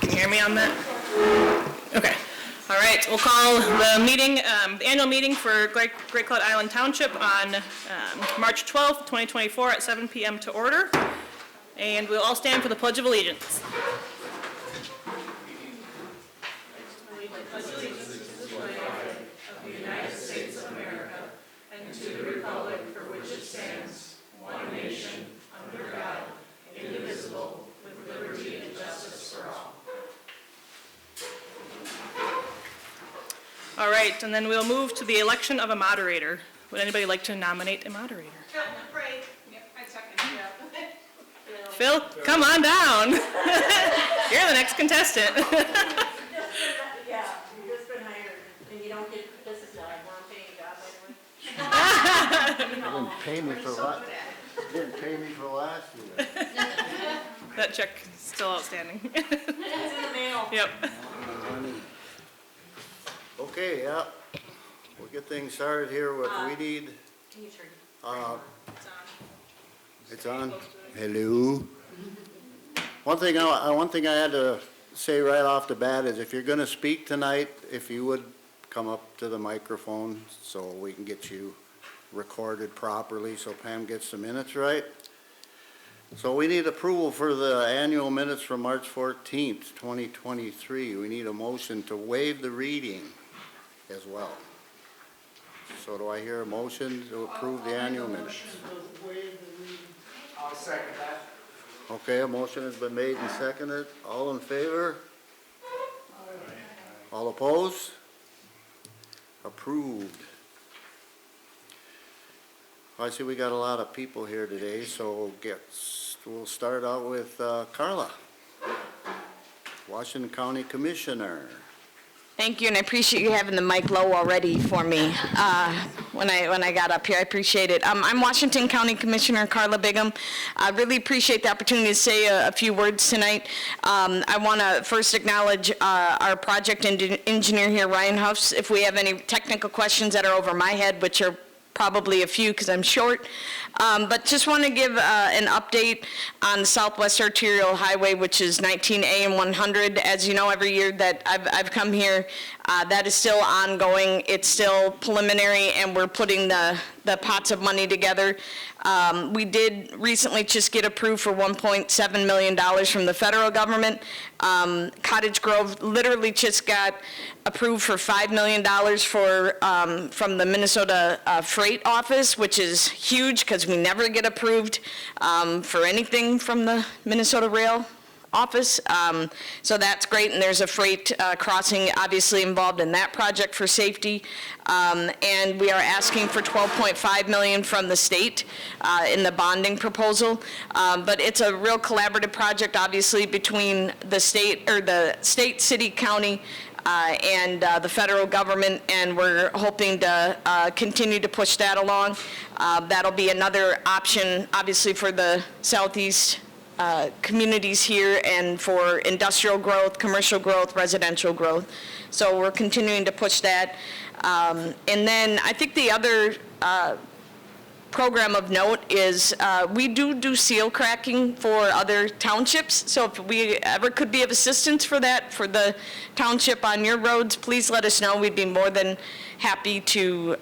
Can you hear me on that? Okay. All right, we'll call the meeting, the annual meeting for Great Cloud Island Township on March 12th, 2024 at 7 p.m. to order. And we'll all stand for the Pledge of Allegiance. All right, and then we'll move to the election of a moderator. Would anybody like to nominate a moderator? Phil, Ray. Yep, I second. Yeah. Phil, come on down. You're the next contestant. Yeah, you've just been hired, and you don't get, this is a non-paying job, by the way. Didn't pay me for last year. That check is still outstanding. It's in the mail. Yep. Okay, yeah, we'll get things started here with, we need, Can you turn? it's on? Hello? One thing I had to say right off the bat is if you're gonna speak tonight, if you would come up to the microphone so we can get you recorded properly so Pam gets the minutes right. So we need approval for the annual minutes from March 14th, 2023. We need a motion to waive the reading as well. So do I hear a motion to approve the annual minutes? I'll second that. Okay, a motion has been made and seconded. All in favor? All opposed? Approved. I see we got a lot of people here today, so we'll start out with Karla, Washington County Commissioner. Thank you, and I appreciate you having the mic low already for me when I got up here. I appreciate it. I'm Washington County Commissioner Karla Bigham. I really appreciate the opportunity to say a few words tonight. I want to first acknowledge our project engineer here, Ryan Huffs. If we have any technical questions that are over my head, which are probably a few because I'm short, but just want to give an update on the Southwest Arterial Highway, which is 19A and 100. As you know, every year that I've come here, that is still ongoing. It's still preliminary, and we're putting the pots of money together. We did recently just get approved for $1.7 million from the federal government. Cottage Grove literally just got approved for $5 million from the Minnesota Freight Office, which is huge because we never get approved for anything from the Minnesota Rail Office. So that's great, and there's a freight crossing obviously involved in that project for safety. And we are asking for $12.5 million from the state in the bonding proposal. But it's a real collaborative project, obviously, between the state, city, county, and the federal government, and we're hoping to continue to push that along. That'll be another option, obviously, for the southeast communities here and for industrial growth, commercial growth, residential growth. So we're continuing to push that. And then I think the other program of note is we do seal cracking for other townships. So if we ever could be of assistance for that, for the township on your roads, please let us know. We'd be more than happy to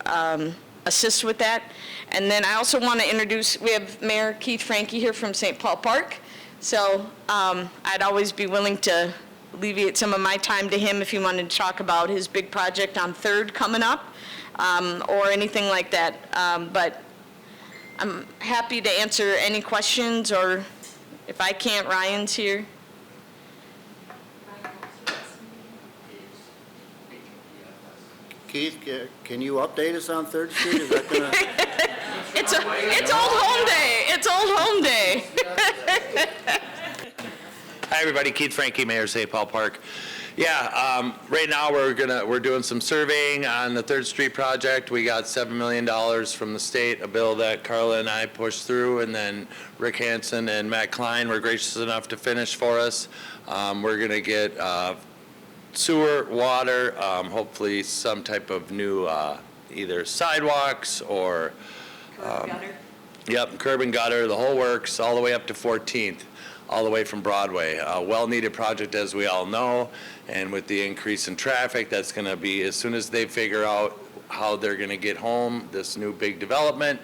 assist with that. And then I also want to introduce, we have Mayor Keith Franke here from St. Paul Park. So I'd always be willing to alleviate some of my time to him if he wanted to talk about his big project on 3rd coming up or anything like that. But I'm happy to answer any questions, or if I can't, Ryan's here. Keith, can you update us on 3rd Street? Is that gonna? It's Old Home Day. It's Old Home Day. Hi everybody, Keith Franke, Mayor of St. Paul Park. Yeah, right now we're doing some surveying on the 3rd Street project. We got $7 million from the state, a bill that Karla and I pushed through, and then Rick Hansen and Matt Klein were gracious enough to finish for us. We're gonna get sewer, water, hopefully some type of new either sidewalks or Curb gutter. Yep, curb and gutter, the whole works, all the way up to 14th. all the way from Broadway. A well-needed project, as we all know, and with the increase in traffic, that's going to be, as soon as they figure out how they're going to get home, this new big development,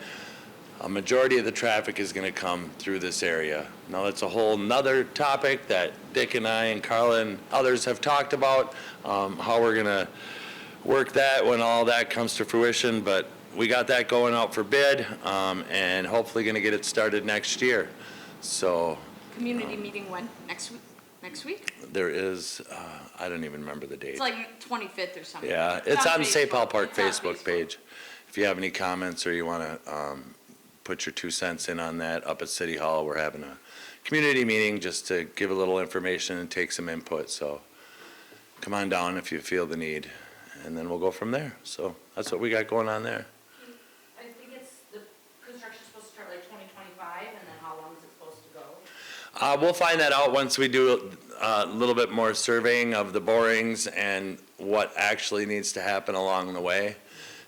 a majority of the traffic is going to come through this area. Now, that's a whole nother topic that Dick and I and Karla and others have talked about, how we're going to work that when all that comes to fruition, but we got that going out for bid, and hopefully going to get it started next year. So Community meeting when? Next week? Next week? there is, I don't even remember the date. It's like 25th or something. Yeah, it's on the St. Paul Facebook. Park It's on Facebook page. If you have any comments or you want to put your 2 cents in on that, up at City Hall, we're having a community meeting just to give a little information and take some input. So come on down if you feel the need, and then we'll go from there. So that's what we got going on there. I think it's, the construction's supposed to start like 2025, and then how long is it supposed to go? We'll find that out once we do a little bit more surveying of the borings and what actually needs to happen along the way.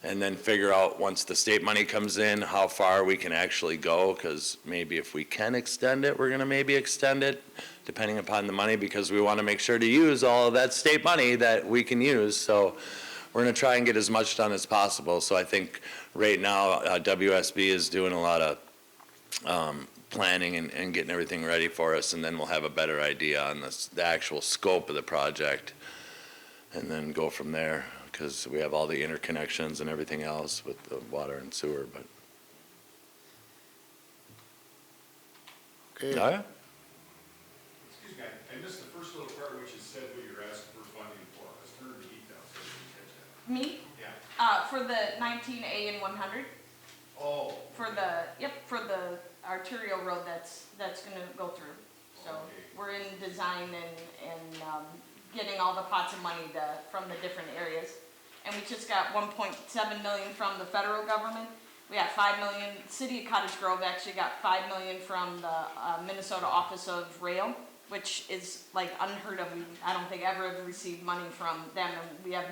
And then figure out, once the state money comes in, how far we can actually go, because maybe if we can extend it, we're gonna maybe extend it, depending upon the money, because we wanna make sure to use all of that state money that we can use. So we're gonna try and get as much done as possible. So I think right now, WSB is doing a lot of planning and getting everything ready for us, and then we'll have a better idea on the actual scope of the project, and then go from there, because we have all the interconnections and everything else with the water and sewer, but. Okay. Oh, yeah? Excuse me, I missed the first little part which is said what you're asking for funding for. Let's turn the heat down so we can catch that. Me? Yeah. For the 19A and 100, Oh. for the arterial road that's gonna go through. So Okay. we're in design and getting all the pots of money from the different areas. And we just got 1.7 million from the federal government. We got 5 million, City of Cottage Grove actually got 5 million from the Minnesota Office of Rail, which is like unheard of. I don't think ever have received money from them. And we have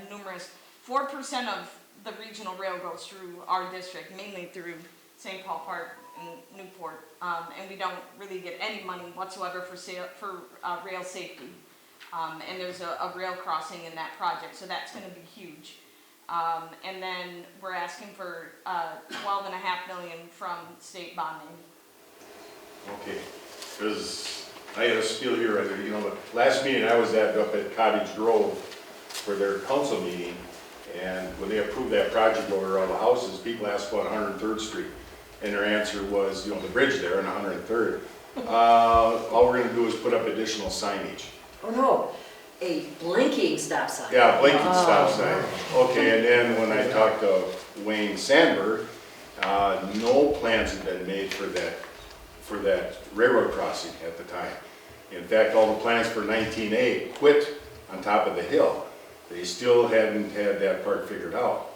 4% of the regional rail goes through our district, mainly through St. Paul Park and Newport. And we don't really get any money whatsoever for rail safety. And there's a rail crossing in that project, so that's gonna be huge. And then we're asking for 12.5 million from state bonding. Okay, because I had a spiel here, you know, the last meeting I was at up at Cottage Grove for their council meeting, and when they approved that project over all the houses, people asked about 103rd Street. And their answer was, you know, the bridge there on 103rd. All we're gonna do is put up additional signage. Oh, no, a blinking stop sign. Yeah, blinking stop sign. Okay, and then when I talked to Wayne Sandberg, no plans had been made for that railroad crossing at the time. In fact, all the plans for 19A quit on top of the hill. They still hadn't had that part figured out.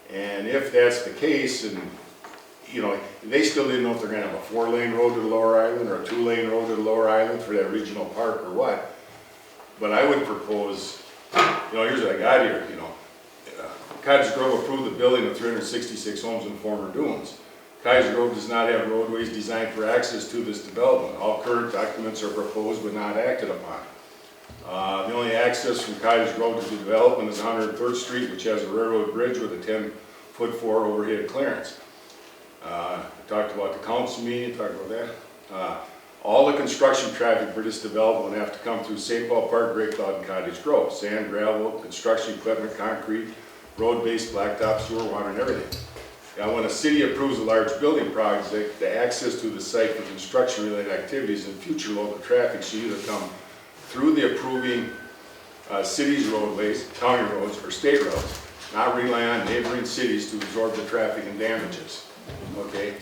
And if that's the case, and you know, they still didn't know if they're gonna have a 4-lane road to the Lower Island or a 2-lane road to the Lower Island for that regional park or what. But I would propose, you know, here's what I got here, you know. Cottage Grove approved the building of 366 homes in former dunes. Cottage Grove does not have roadways designed for access to this development. All current documents are proposed but not acted upon. The only access from Cottage Grove to the development is 103rd Street, which has a railroad bridge with a 10-foot 4 overhead clearance. I talked about the council meeting, talked about that. All the construction traffic for this development will have to come through St. Paul Park, Great Cloud, and Cottage Grove. Sand, gravel, construction equipment, concrete, road-based, blacktop, sewer, water, and everything. Now, when a city approves a large building project, the access to the site for construction-related activities and future local traffic should either come through the approving city's roadways, county roads, or state roads, not rely on neighboring cities to absorb the traffic and damages. Okay?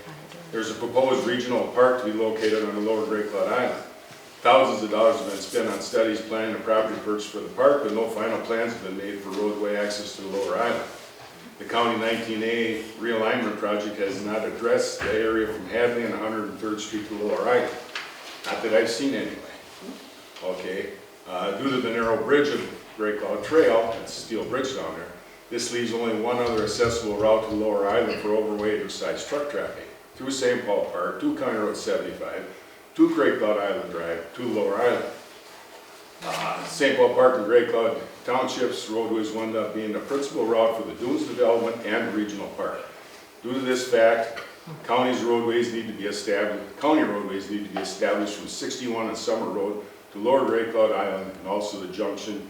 There's a proposed regional park to be located on the lower Great Cloud Island. Thousands of dollars have been spent on studies, planning, and property purchase for the park, but no final plans have been made for roadway access to the lower island. The County 19A realignment project has not addressed the area from Hadley and 103rd Street to the lower island. Not that I've seen anyway. Okay? Due to the narrow bridge of Great Cloud Trail, that's a steel bridge down there, this leaves only one other accessible route to the lower island for overweight or size truck traffic. Through St. Paul Park, to County Road 75, to Great Cloud Island Drive to Lower Island. St. Paul Park and Great Cloud Townships roadways wound up being the principal route for the Dunes development and regional park. Due to this fact, county roadways need to be established from 61 on Summer Road to Lower Great Cloud Island and also the junction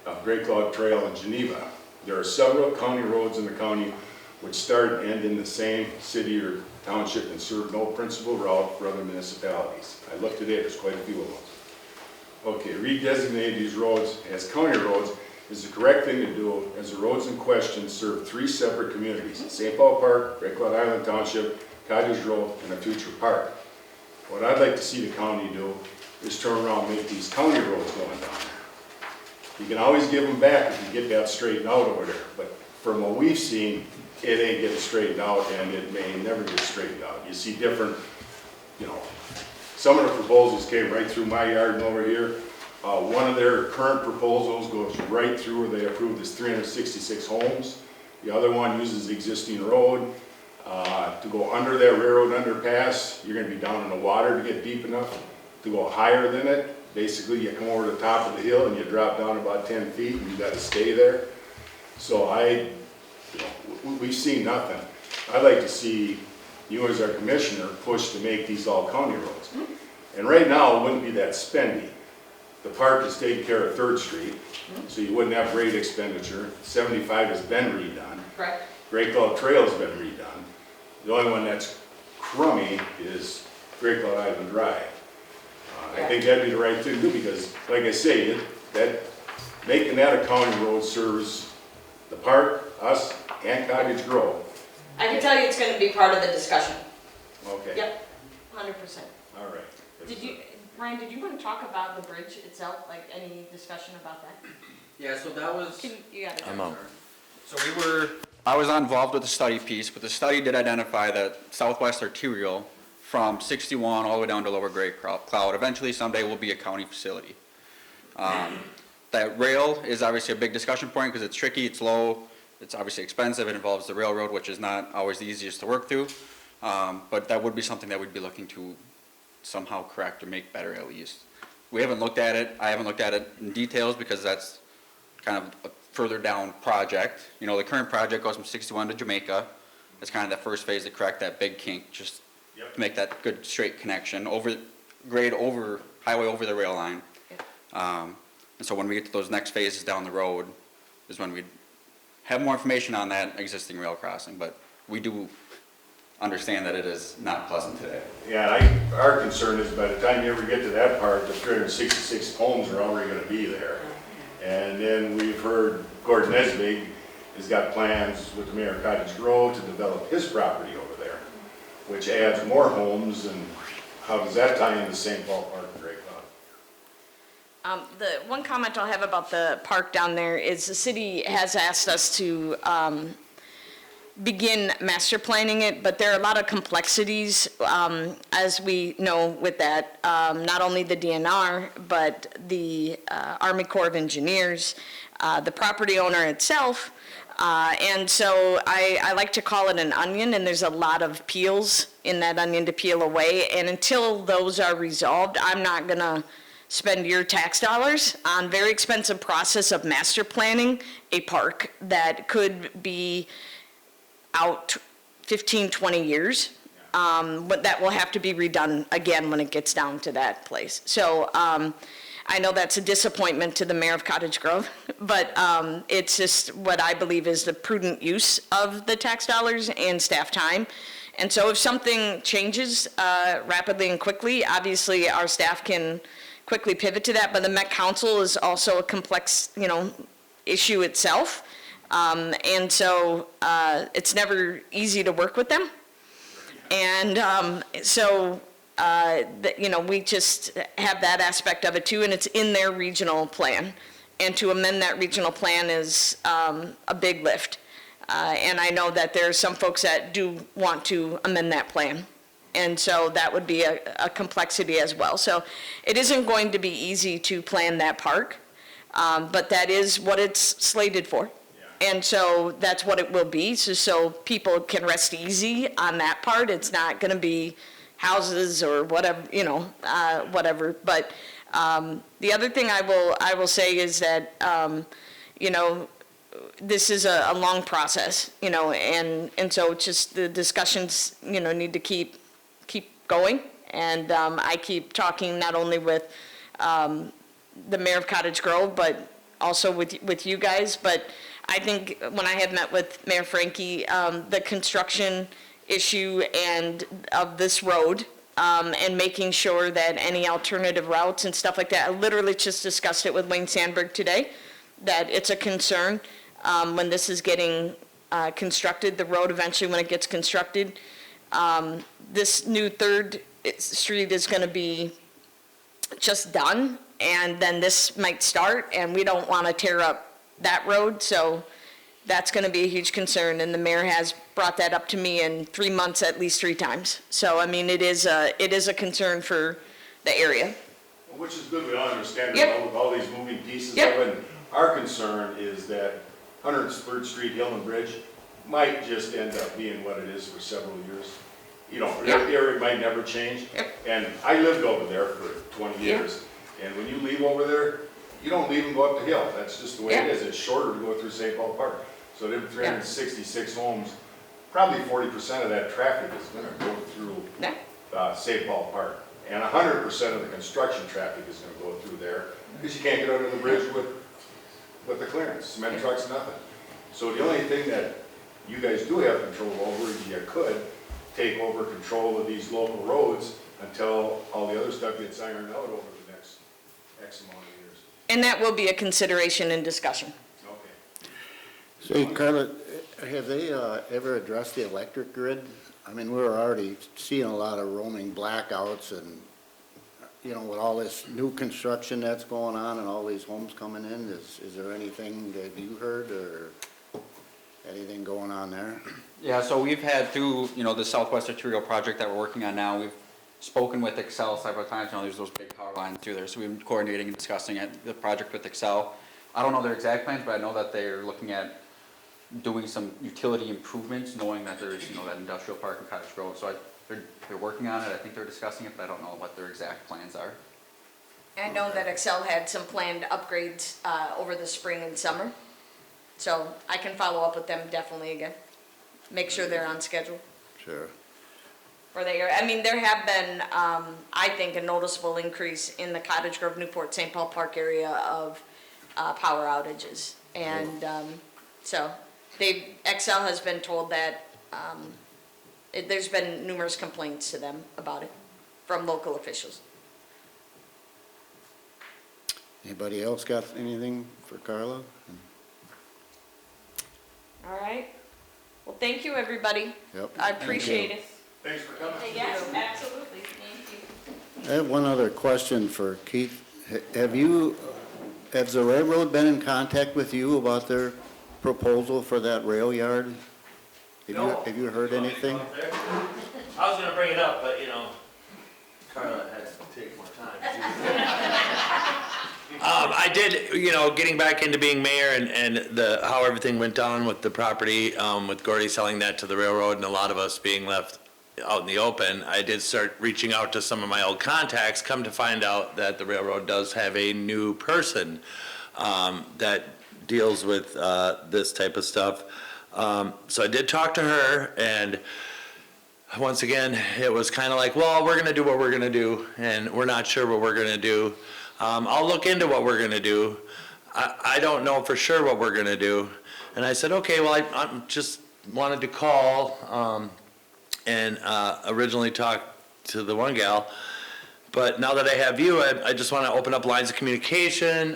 of Great Cloud Trail in Geneva. There are several county roads in the county which start and end in the same city or township and serve no principal route for other municipalities. I looked today, there's quite a few of those. Okay, redesignate these roads as county roads is the correct thing to do, as the roads in question serve 3 separate communities: St. Paul Park, Great Cloud Island Township, Cottage Grove, and a future park. What I'd like to see the county do is turn around and make these county roads going down there. You can always give them back if you get that straightened out over there, but from what we've seen, it ain't getting straightened out, and it may never get straightened out. You see different, you know, some of the proposals came right through my yard and over here. One of their current proposals goes right through where they approved this 366 homes. The other one uses the existing road. To go under that railroad underpass, you're gonna be down in the water to get deep enough. To go higher than it, basically you come over the top of the hill and you drop down about 10 feet and you gotta stay there. So we've seen nothing. I'd like to see you as our commissioner push to make these all county roads. And right now, it wouldn't be that spendy. The park is taking care of 3rd Street, so you wouldn't have rate expenditure. 75 has been redone. Correct. Great Cloud Trail's been redone. The only one that's crummy is Great Cloud Island Drive. I think that'd be the right thing to do, because, like I say, making that a county road serves the park, us, and Cottage Grove. I can tell you it's gonna be part of the discussion. Okay. Yep, 100%. All right. Ryan, did you want to talk about the bridge itself, like any discussion about that? Yeah, so that was, You got it. I'm out. so I was involved with the study piece, but the study did identify that southwest arterial from 61 all the way down to Lower Great Cloud, eventually someday will be a county facility. That rail is obviously a big discussion point because it's tricky, it's low, it's obviously expensive, it involves the railroad, which is not always the easiest to work through. But that would be something that we'd be looking to somehow correct or make better at least. We haven't looked at it, I haven't looked at it in details because that's kind of a further down project. You know, the current project goes from 61 to Jamaica. It's kind of the first phase to correct that big kink, just to make that good straight connection, highway over the rail line. And so when we get to those next phases down the road is when we'd have more information on that existing rail crossing, but we do understand that it is not pleasant today. Yeah, our concern is by the time you ever get to that part, the 366 homes are already gonna be there. And then we've heard Gordon Nesbig has got plans with the mayor of Cottage Grove to develop his property over there, which adds more homes, and how does that tie into St. Paul Park and Great Cloud? The one comment I'll have about the park down there is the city has asked us to begin master planning it, but there are a lot of complexities, as we know with that, not only the DNR, but the Army Corps of Engineers, the property owner itself, and so I like to call it an onion, and there's a lot of peels in that onion to peel away, and until those are resolved, I'm not gonna spend your tax dollars on very expensive process of master planning a park that could be out 15, 20 years, but that will have to be redone again when it gets down to that place. So I know that's a disappointment to the mayor of Cottage Grove, but it's just what I believe is the prudent use of the tax dollars and staff time. And so if something changes rapidly and quickly, obviously our staff can quickly pivot to that, but the Met Council is also a complex, issue itself. And so it's never easy to work with them. And we just have that aspect of it too, and it's in their regional plan. And to amend that regional plan is a big lift. And I know that there are some folks that do want to amend that plan. And so that would be a complexity as well. So it isn't going to be easy to plan that park, but that is what it's slated for. And so that's what it will be, so people can rest easy on that part. It's not going to be, houses or whatever, whatever. But the other thing I will say is that, this is a long process, and so just the discussions, need to keep going. And I keep talking not only with the mayor of Cottage Grove, but also with you guys. But I think when I had met with Mayor Frankie, the construction issue and of this road, and making sure that any alternative routes and stuff like that, I literally just discussed it with Wayne Sandberg today, that it's a concern when this is getting constructed, the road eventually when it gets constructed. This new 3rd Street is going to be just done, and then this might start, and we don't want to tear up that road, so that's going to be a huge concern, and the mayor has brought that up to me in 3 months at least 3 times. So, I mean, it is a concern for the area. Which is good, we all understand Yep. with all these moving pieces. Yep. And our concern is that 103rd Street Hillman Bridge might just end up being what it is for several years. The area might never change. Yep. And I lived over there for 20 years. And when you leave over there, you don't leave and go up the hill. That's just the way it is. It's shorter to go through St. Paul Park. So them 366 homes, probably 40% of that traffic is gonna go through St. Paul Park. And 100% of the construction traffic is gonna go through there, because you can't get under the bridge with the clearance, cement trucks, nothing. So the only thing that you guys do have control over, is you could take over control of these local roads until all the other stuff gets ironed out over the next X amount of years. And that will be a consideration and discussion. Say, Karla, have they ever addressed the electric grid? I mean, we're already seeing a lot of roaming blackouts and, with all this new construction that's going on and all these homes coming in, is there anything that you heard or anything going on there? Yeah, so we've had through, the Southwest Arterial project that we're working on now, we've spoken with Excel several times. There's those big power lines through there, so we've been coordinating and discussing the project with Excel. I don't know their exact plans, but I know that they're looking at doing some utility improvements, knowing that there's, that industrial park in Cottage Grove. So they're working on it. I think they're discussing it, but I don't know what their exact plans are. I know that Excel had some planned upgrades over the spring and summer, so I can follow up with them definitely again. Make sure they're on schedule. Sure. For the area. I mean, there have been, I think, a noticeable increase in the Cottage Grove, Newport, St. Paul Park area of power outages. And so Excel has been told that there's been numerous complaints to them about it from local officials. Anybody else got anything for Karla? All right. Well, thank you, everybody. Yep. I appreciate it. Thanks for coming. Yes, absolutely, thank you. I have one other question for Keith. Has the railroad been in contact with you about their proposal for that rail yard? Have you heard anything? I was gonna bring it up, but Karla had to take more time. I did, getting back into being mayor and how everything went down with the property, with Gordy selling that to the railroad and a lot of us being left out in the open, I did start reaching out to some of my old contacts, come to find out that the railroad does have a new person that deals with this type of stuff. So I did talk to her, and once again, it was kind of like, well, we're gonna do what we're gonna do, and we're not sure what we're gonna do. I'll look into what we're gonna do. I don't know for sure what we're gonna do. And I said, okay, well, I just wanted to call and originally talk to the one gal. But now that I have you, I just want to open up lines of communication,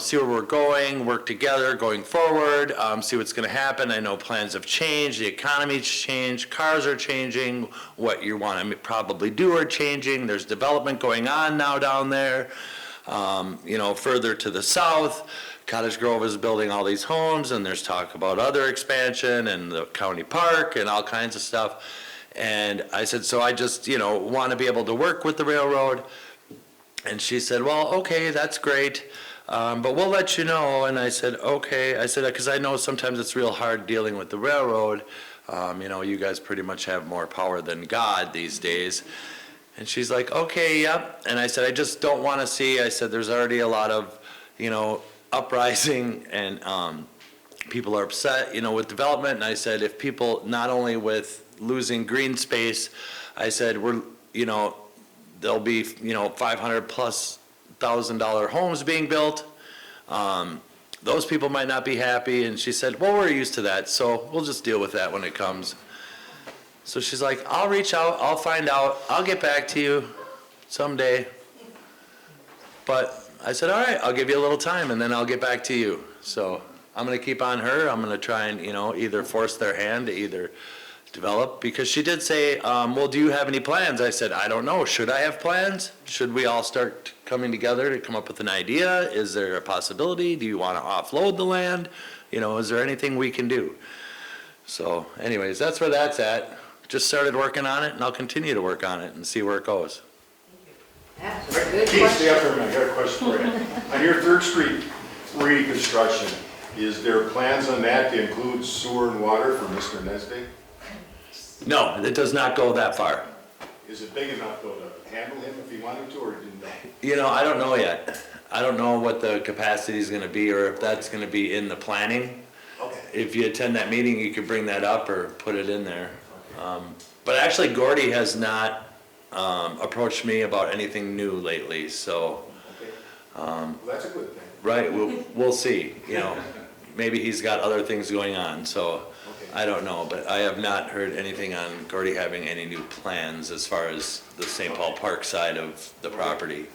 see where we're going, work together going forward, see what's going to happen. I know plans have changed, the economy's changed, cars are changing, what you want to probably do are changing. There's development going on now down there. Further to the south, Cottage Grove is building all these homes, and there's talk about other expansion and the county park and all kinds of stuff. And I said, so I just, want to be able to work with the railroad. And she said, well, okay, that's great, but we'll let you know. And I said, okay. I said, because I know sometimes it's real hard dealing with the railroad. You know, you guys pretty much have more power than God these days. And she's like, okay, yep. And I said, I just don't want to see, I said, there's already a lot of, you know, uprising and people are upset, you know, with development. And I said, if people, not only with losing green space, I said, you know, there'll be, you know, $500,000+ homes being built. Those people might not be happy. And she said, well, we're used to that, so we'll just deal with that when it comes. So she's like, I'll reach out, I'll find out, I'll get back to you someday. But I said, all right, I'll give you a little time and then I'll get back to you. So I'm gonna keep on her. I'm gonna try and, you know, either force their hand to either develop, because she did say, well, do you have any plans? I said, I don't know. Should I have plans? Should we all start coming together to come up with an idea? Is there a possibility? Do you want to offload the land? You know, is there anything we can do? So anyways, that's where that's at. Just started working on it, and I'll continue to work on it and see where it goes. That's a good Keith, stay up question. there a minute, I got a question for you. On your 3rd Street reconstruction, is there plans on that to include sewer and water for Mr. Nesbitt? No, it does not go that far. Is it big enough though to handle him if he wanted to, or didn't know? You know, I don't know yet. I don't know what the capacity is gonna be, or if that's gonna be in the planning. Okay. If you attend that meeting, you could bring that up or put it in there. But actually, Gordy has not approached me about anything new lately, so, Okay. Well, that's a good thing. right, we'll see, you know. Maybe he's got other things going on, so I don't know. But I have not heard anything on Gordy having any new plans as far as the St. Paul Park side of the property.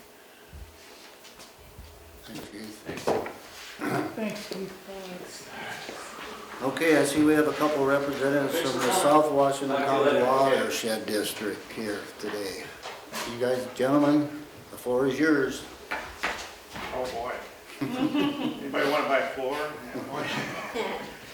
Okay, I see we have a couple representatives from the South Washington County Watershed District here today. You guys, gentlemen, the floor is yours. Oh, boy. Anybody want to buy a floor?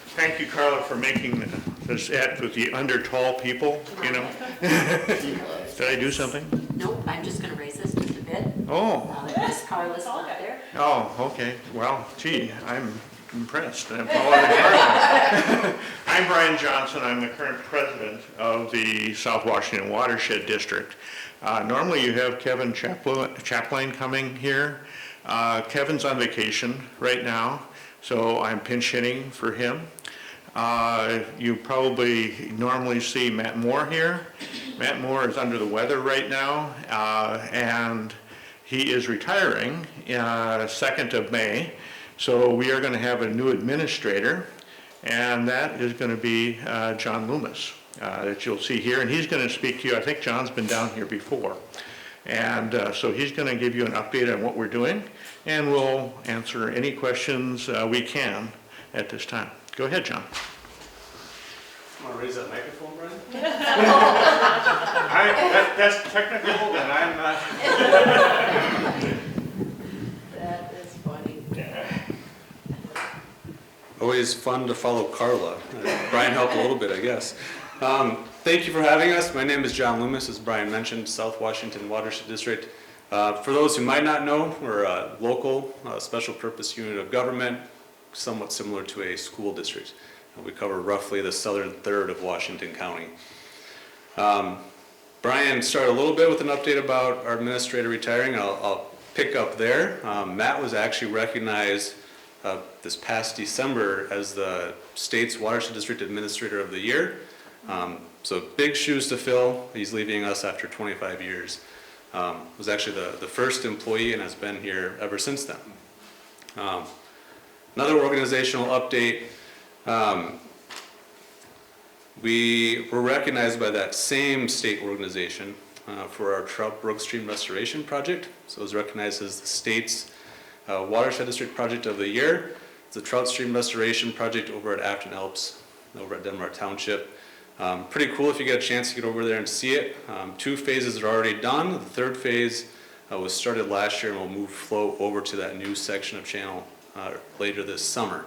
Thank you, Karla, for making this ad with the under tall people, you know? Did I do something? Nope, I'm just gonna raise this just a bit. Oh, Miss Carla's not there. oh, okay. Well, gee, I'm impressed. I'm taller than Karla. I'm Brian Johnson. I'm the current president of the South Washington Watershed District. Normally you have Kevin Chaplain coming here. Kevin's on vacation right now, so I'm pinch hitting for him. You probably normally see Matt Moore here. Matt Moore is under the weather right now, and he is retiring 2nd of May. So we are going to have a new administrator, and that is going to be John Loomis that you'll see here, and he's going to speak to you. I think John's been down here before. And so he's going to give you an update on what we're doing, and we'll answer any questions we can at this time. Go ahead, John. Want to raise that microphone, Brian? That's technical, and I'm not. That is funny. Always fun to follow Karla. Brian helped a little bit, I guess. Thank you for having us. My name is John Loomis, as Brian mentioned, South Washington Watershed District. For those who might not know, we're a local special purpose unit of government, somewhat similar to a school district. We cover roughly the southern third of Washington County. Brian started a little bit with an update about our administrator retiring. I'll pick up there. Matt was actually recognized this past December as the state's Watershed District Administrator of the Year. So big shoes to fill. He's leaving us after 25 years. Was actually the first employee and has been here ever since then. Another organizational update. We were recognized by that same state organization for our Trout Brook Stream Restoration Project. So it was recognized as the state's Watershed District Project of the Year. It's a trout stream restoration project over at Afton Alps, over at Denmark Township. Pretty cool if you get a chance to get over there and see it. 2 phases are already done. The 3rd phase was started last year and will move flow over to that new section of channel later this summer.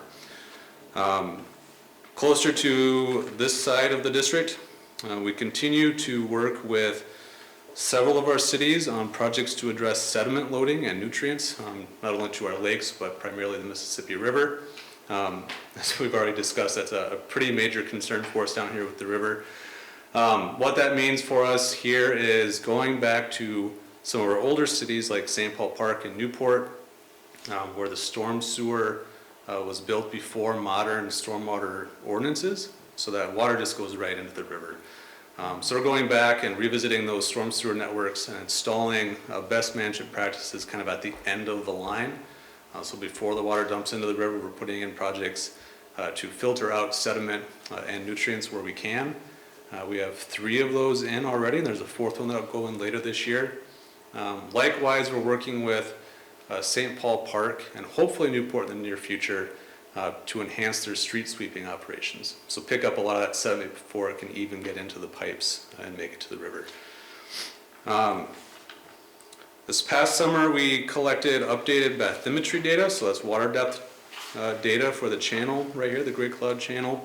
Closer to this side of the district, we continue to work with several of our cities on projects to address sediment loading and nutrients, not only to our lakes, but primarily the Mississippi River. As we've already discussed, that's a pretty major concern for us down here with the river. What that means for us here is going back to some of our older cities like St. Paul Park and Newport, where the storm sewer was built before modern stormwater ordinances, so that water just goes right into the river. So we're going back and revisiting those storm sewer networks and installing best management practices kind of at the end of the line. So before the water dumps into the river, we're putting in projects to filter out sediment and nutrients where we can. We have 3 of those in already, and there's a 4th one that'll go in later this year. Likewise, we're working with St. Paul Park and hopefully Newport in the near future to enhance their street sweeping operations. So pick up a lot of that sediment before it can even get into the pipes and make it to the river. This past summer, we collected updated bathymetry data, so that's water depth data for the channel right here, the Great Cloud Channel.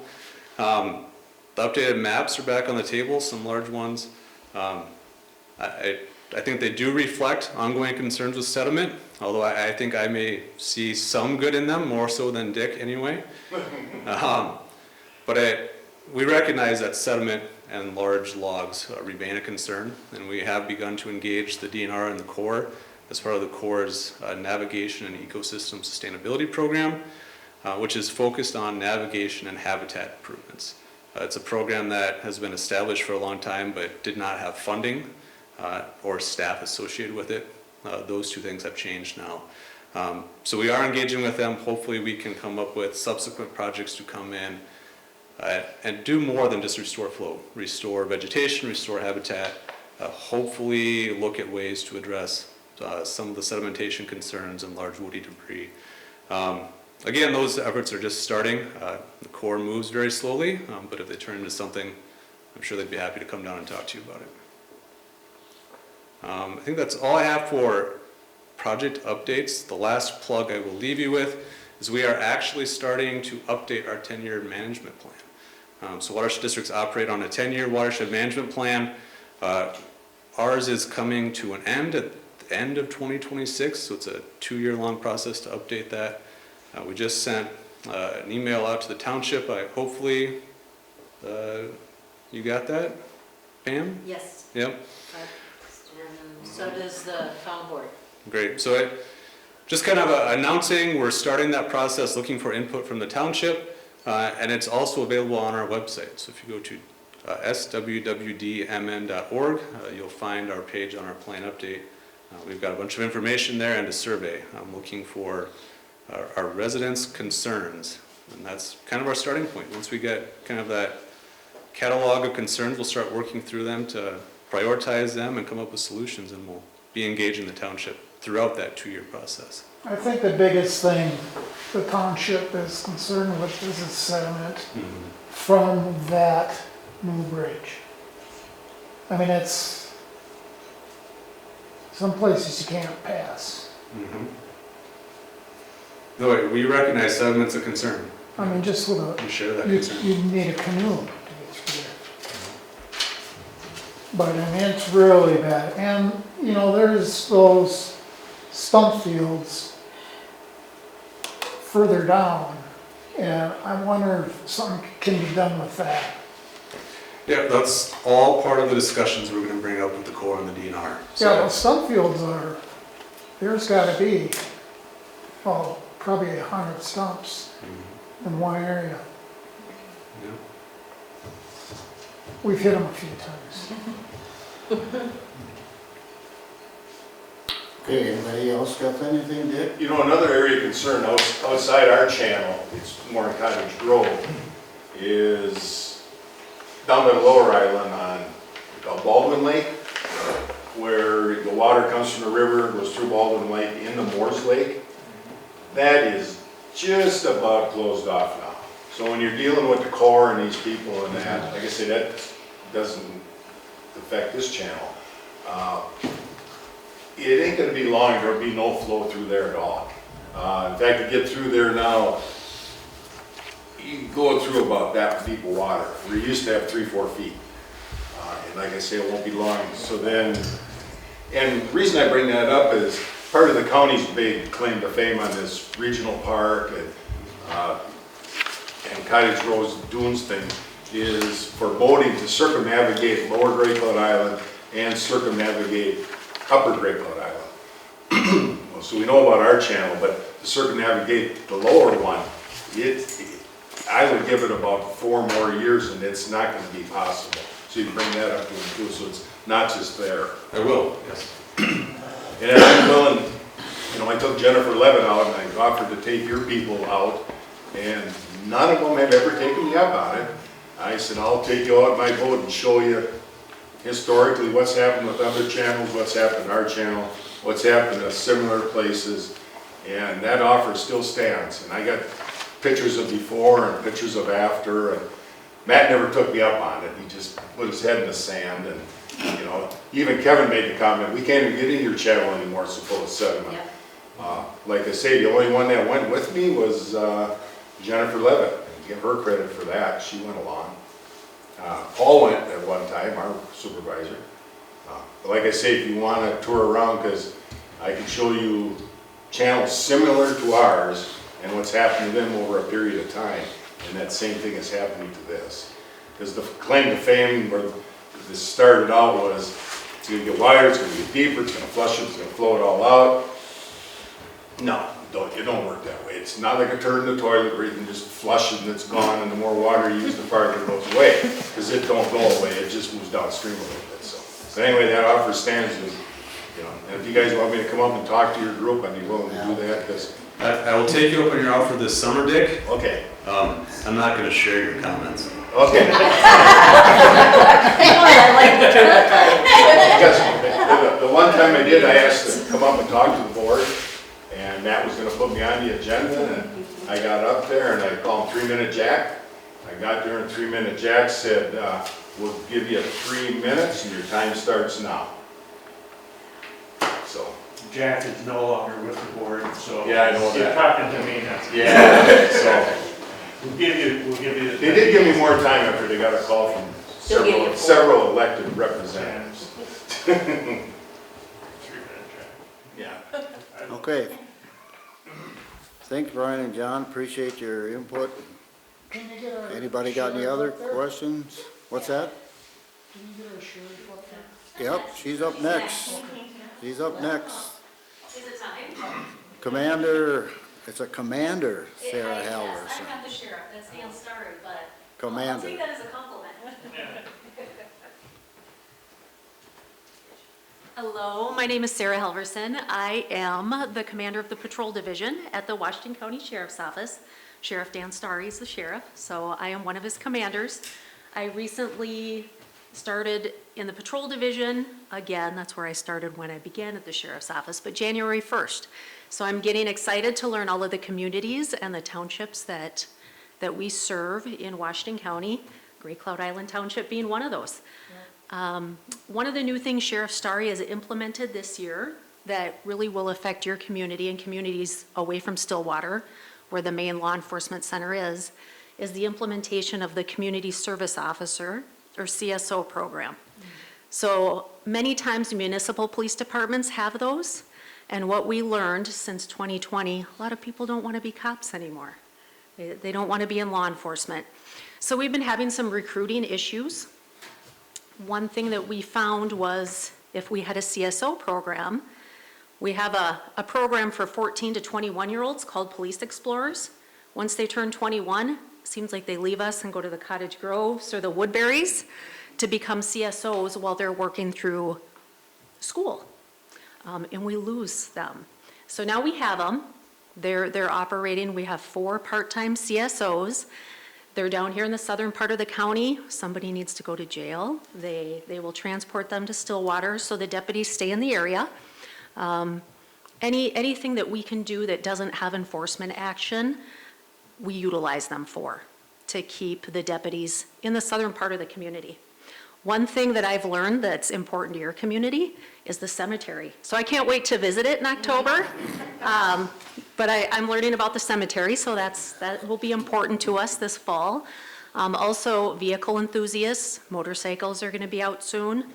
The updated maps are back on the table, some large ones. I think they do reflect ongoing concerns with sediment, although I think I may see some good in them, more so than Dick anyway. But we recognize that sediment and large logs remain a concern, and we have begun to engage the DNR and the Corps as part of the Corps' Navigation and Ecosystem Sustainability Program, which is focused on navigation and habitat improvements. It's a program that has been established for a long time but did not have funding or staff associated with it. Those 2 things have changed now. So we are engaging with them. Hopefully we can come up with subsequent projects to come in and do more than just restore flow. Restore vegetation, restore habitat, hopefully look at ways to address some of the sedimentation concerns and large woody debris. Again, those efforts are just starting. The Corps moves very slowly, but if they turn into something, I'm sure they'd be happy to come down and talk to you about it. I think that's all I have for project updates. The last plug I will leave you with is we are actually starting to update our 10-year management plan. So watershed districts operate on a 10-year watershed management plan. Ours is coming to an end at the end of 2026, so it's a 2-year long process to update that. We just sent an email out to the township. Hopefully you got that, Pam? Yes. Yep. So does the town board. Great. So just kind of announcing we're starting that process, looking for input from the township, and it's also available on our website. So if you go to swwdmn.org, you'll find our page on our plan update. We've got a bunch of information there and a survey. I'm looking for our residents' concerns, and that's kind of our starting point. Once we get kind of that catalog of concerns, we'll start working through them to prioritize them and come up with solutions, and we'll be engaging the township throughout that 2-year process. I think the biggest thing the township is concerned with is the sediment from that new bridge. I mean, it's some places you can't pass. No, we recognize sediment's a concern. I mean, just with a, We share that you concern. need a canoe to get through there. But I mean, it's really bad. And, you know, there's those stump fields further down. And I wonder if something can be done with that. Yeah, that's all part of the discussions we're going to bring up with the Corps and the DNR. Yeah, well, stump fields are, there's gotta be, oh, probably 100 stumps in one area. Yeah. We've hit them a few times. Okay, anybody else got anything, Dick? You know, another area of concern outside our channel, it's more in Cottage Grove, is down by the lower island on Baldwin Lake, where the water comes from the river, goes through Baldwin Lake into Moores Lake. That is just about closed off now. So when you're dealing with the Corps and these people and that, like I say, that doesn't affect this channel. It ain't gonna be long, there'll be no flow through there at all. In fact, to get through there now, you go through about that deep of water. We used to have 3-4 feet. And like I say, it won't be long. So then, and the reason I bring that up is part of the county's big claim to fame on this regional park and and Cottage Grove Dunes thing is for boating to circumnavigate Lower Great Cloud Island and circumnavigate Upper Great Cloud Island. Well, so we know about our channel, but to circumnavigate the lower one, I would give it about 4 more years and it's not gonna be possible. So you bring that up to them too, so it's not just there. I will, yes. And I'm willing, you know, I took Jennifer Levitt out and I offered to take your people out, and none of them have ever taken me up on it. I said, I'll take you out my boat and show you historically what's happened with other channels, what's happened in our channel, what's happened in similar places, and that offer still stands. And I got pictures of before and pictures of after, and Matt never took me up on it. He just put his head in the sand, and you know, even Kevin made the comment, we can't even get in your channel anymore, so full of sediment. Yep. Like I say, the only one that went with me was Jennifer Levitt. Give her credit for that, she went along. Paul went at one time, our supervisor. But like I say, if you want to tour around, because I can show you channels similar to ours and what's happened to them over a period of time, and that same thing is happening to this. Because the claim to fame where this started out was, it's going to get wider, it's going to get deeper, it's going to flush it, it's going to flow it all out. No, it don't work that way. It's not like a turd in the toilet where you can just flush it and it's gone, and the more water you use, the farther it goes away. Because it don't go away, it just moves downstream a little bit. So anyway, that offer stands, you know, and if you guys want me to come up and talk to your group, I'd be willing to do that, because... I will take you up on your offer this summer, Dick. Okay. I'm not gonna share your comments. Okay. I like the Because the one time I did, I asked to come up and talk to the board, and Matt was gonna put me on the agenda, and I got up there and I called him 3-Minute Jack. I got there and 3-Minute Jack said, we'll give you 3 minutes and your time starts now. So. Jack is no longer with the board, so. Yeah, I know that. You're talking to me now. Yeah, so. We'll give you the. They did give me more time after they got a call from They'll give you several elected representatives. 3-minute check. Yeah. Okay. Thanks, Brian and John, appreciate your input. Can you get our Anybody got any sheriff other up there? questions? What's that? Can you get our sheriff up there? Yep, she's up next. She's up next. Is it time? Commander, it's a commander, Sara Yes, Halverson. I'm not the sheriff, that's Dan Starry, but I'll Commander. take that as a compliment. Hello, my name is Sara Halverson. I am the commander of the patrol division at the Washington County Sheriff's Office. Sheriff Dan Starry is the sheriff, so I am one of his commanders. I recently started in the patrol division. Again, that's where I started when I began at the sheriff's office, but January 1st. So I'm getting excited to learn all of the communities and the townships that we serve in Washington County, Great Cloud Island Township being one of those. One of the new things Sheriff Starry has implemented this year that really will affect your community and communities away from Stillwater, where the main law enforcement center is the implementation of the Community Service Officer, or CSO program. So many times municipal police departments have those, and what we learned since 2020, a lot of people don't want to be cops anymore. They don't want to be in law enforcement. So we've been having some recruiting issues. One thing that we found was if we had a CSO program, we have a program for 14 to 21-year-olds called Police Explorers. Once they turn 21, seems like they leave us and go to the Cottage Groves or the Woodburys to become CSOs while they're working through school. And we lose them. So now we have them. They're operating. We have 4 part-time CSOs. They're down here in the southern part of the county. Somebody needs to go to jail. They will transport them to Stillwater so the deputies stay in the area. Anything that we can do that doesn't have enforcement action, we utilize them for, to keep the deputies in the southern part of the community. One thing that I've learned that's important to your community is the cemetery. So I can't wait to visit it in October, but I'm learning about the cemetery, so that will be important to us this fall. Also, vehicle enthusiasts, motorcycles are gonna be out soon.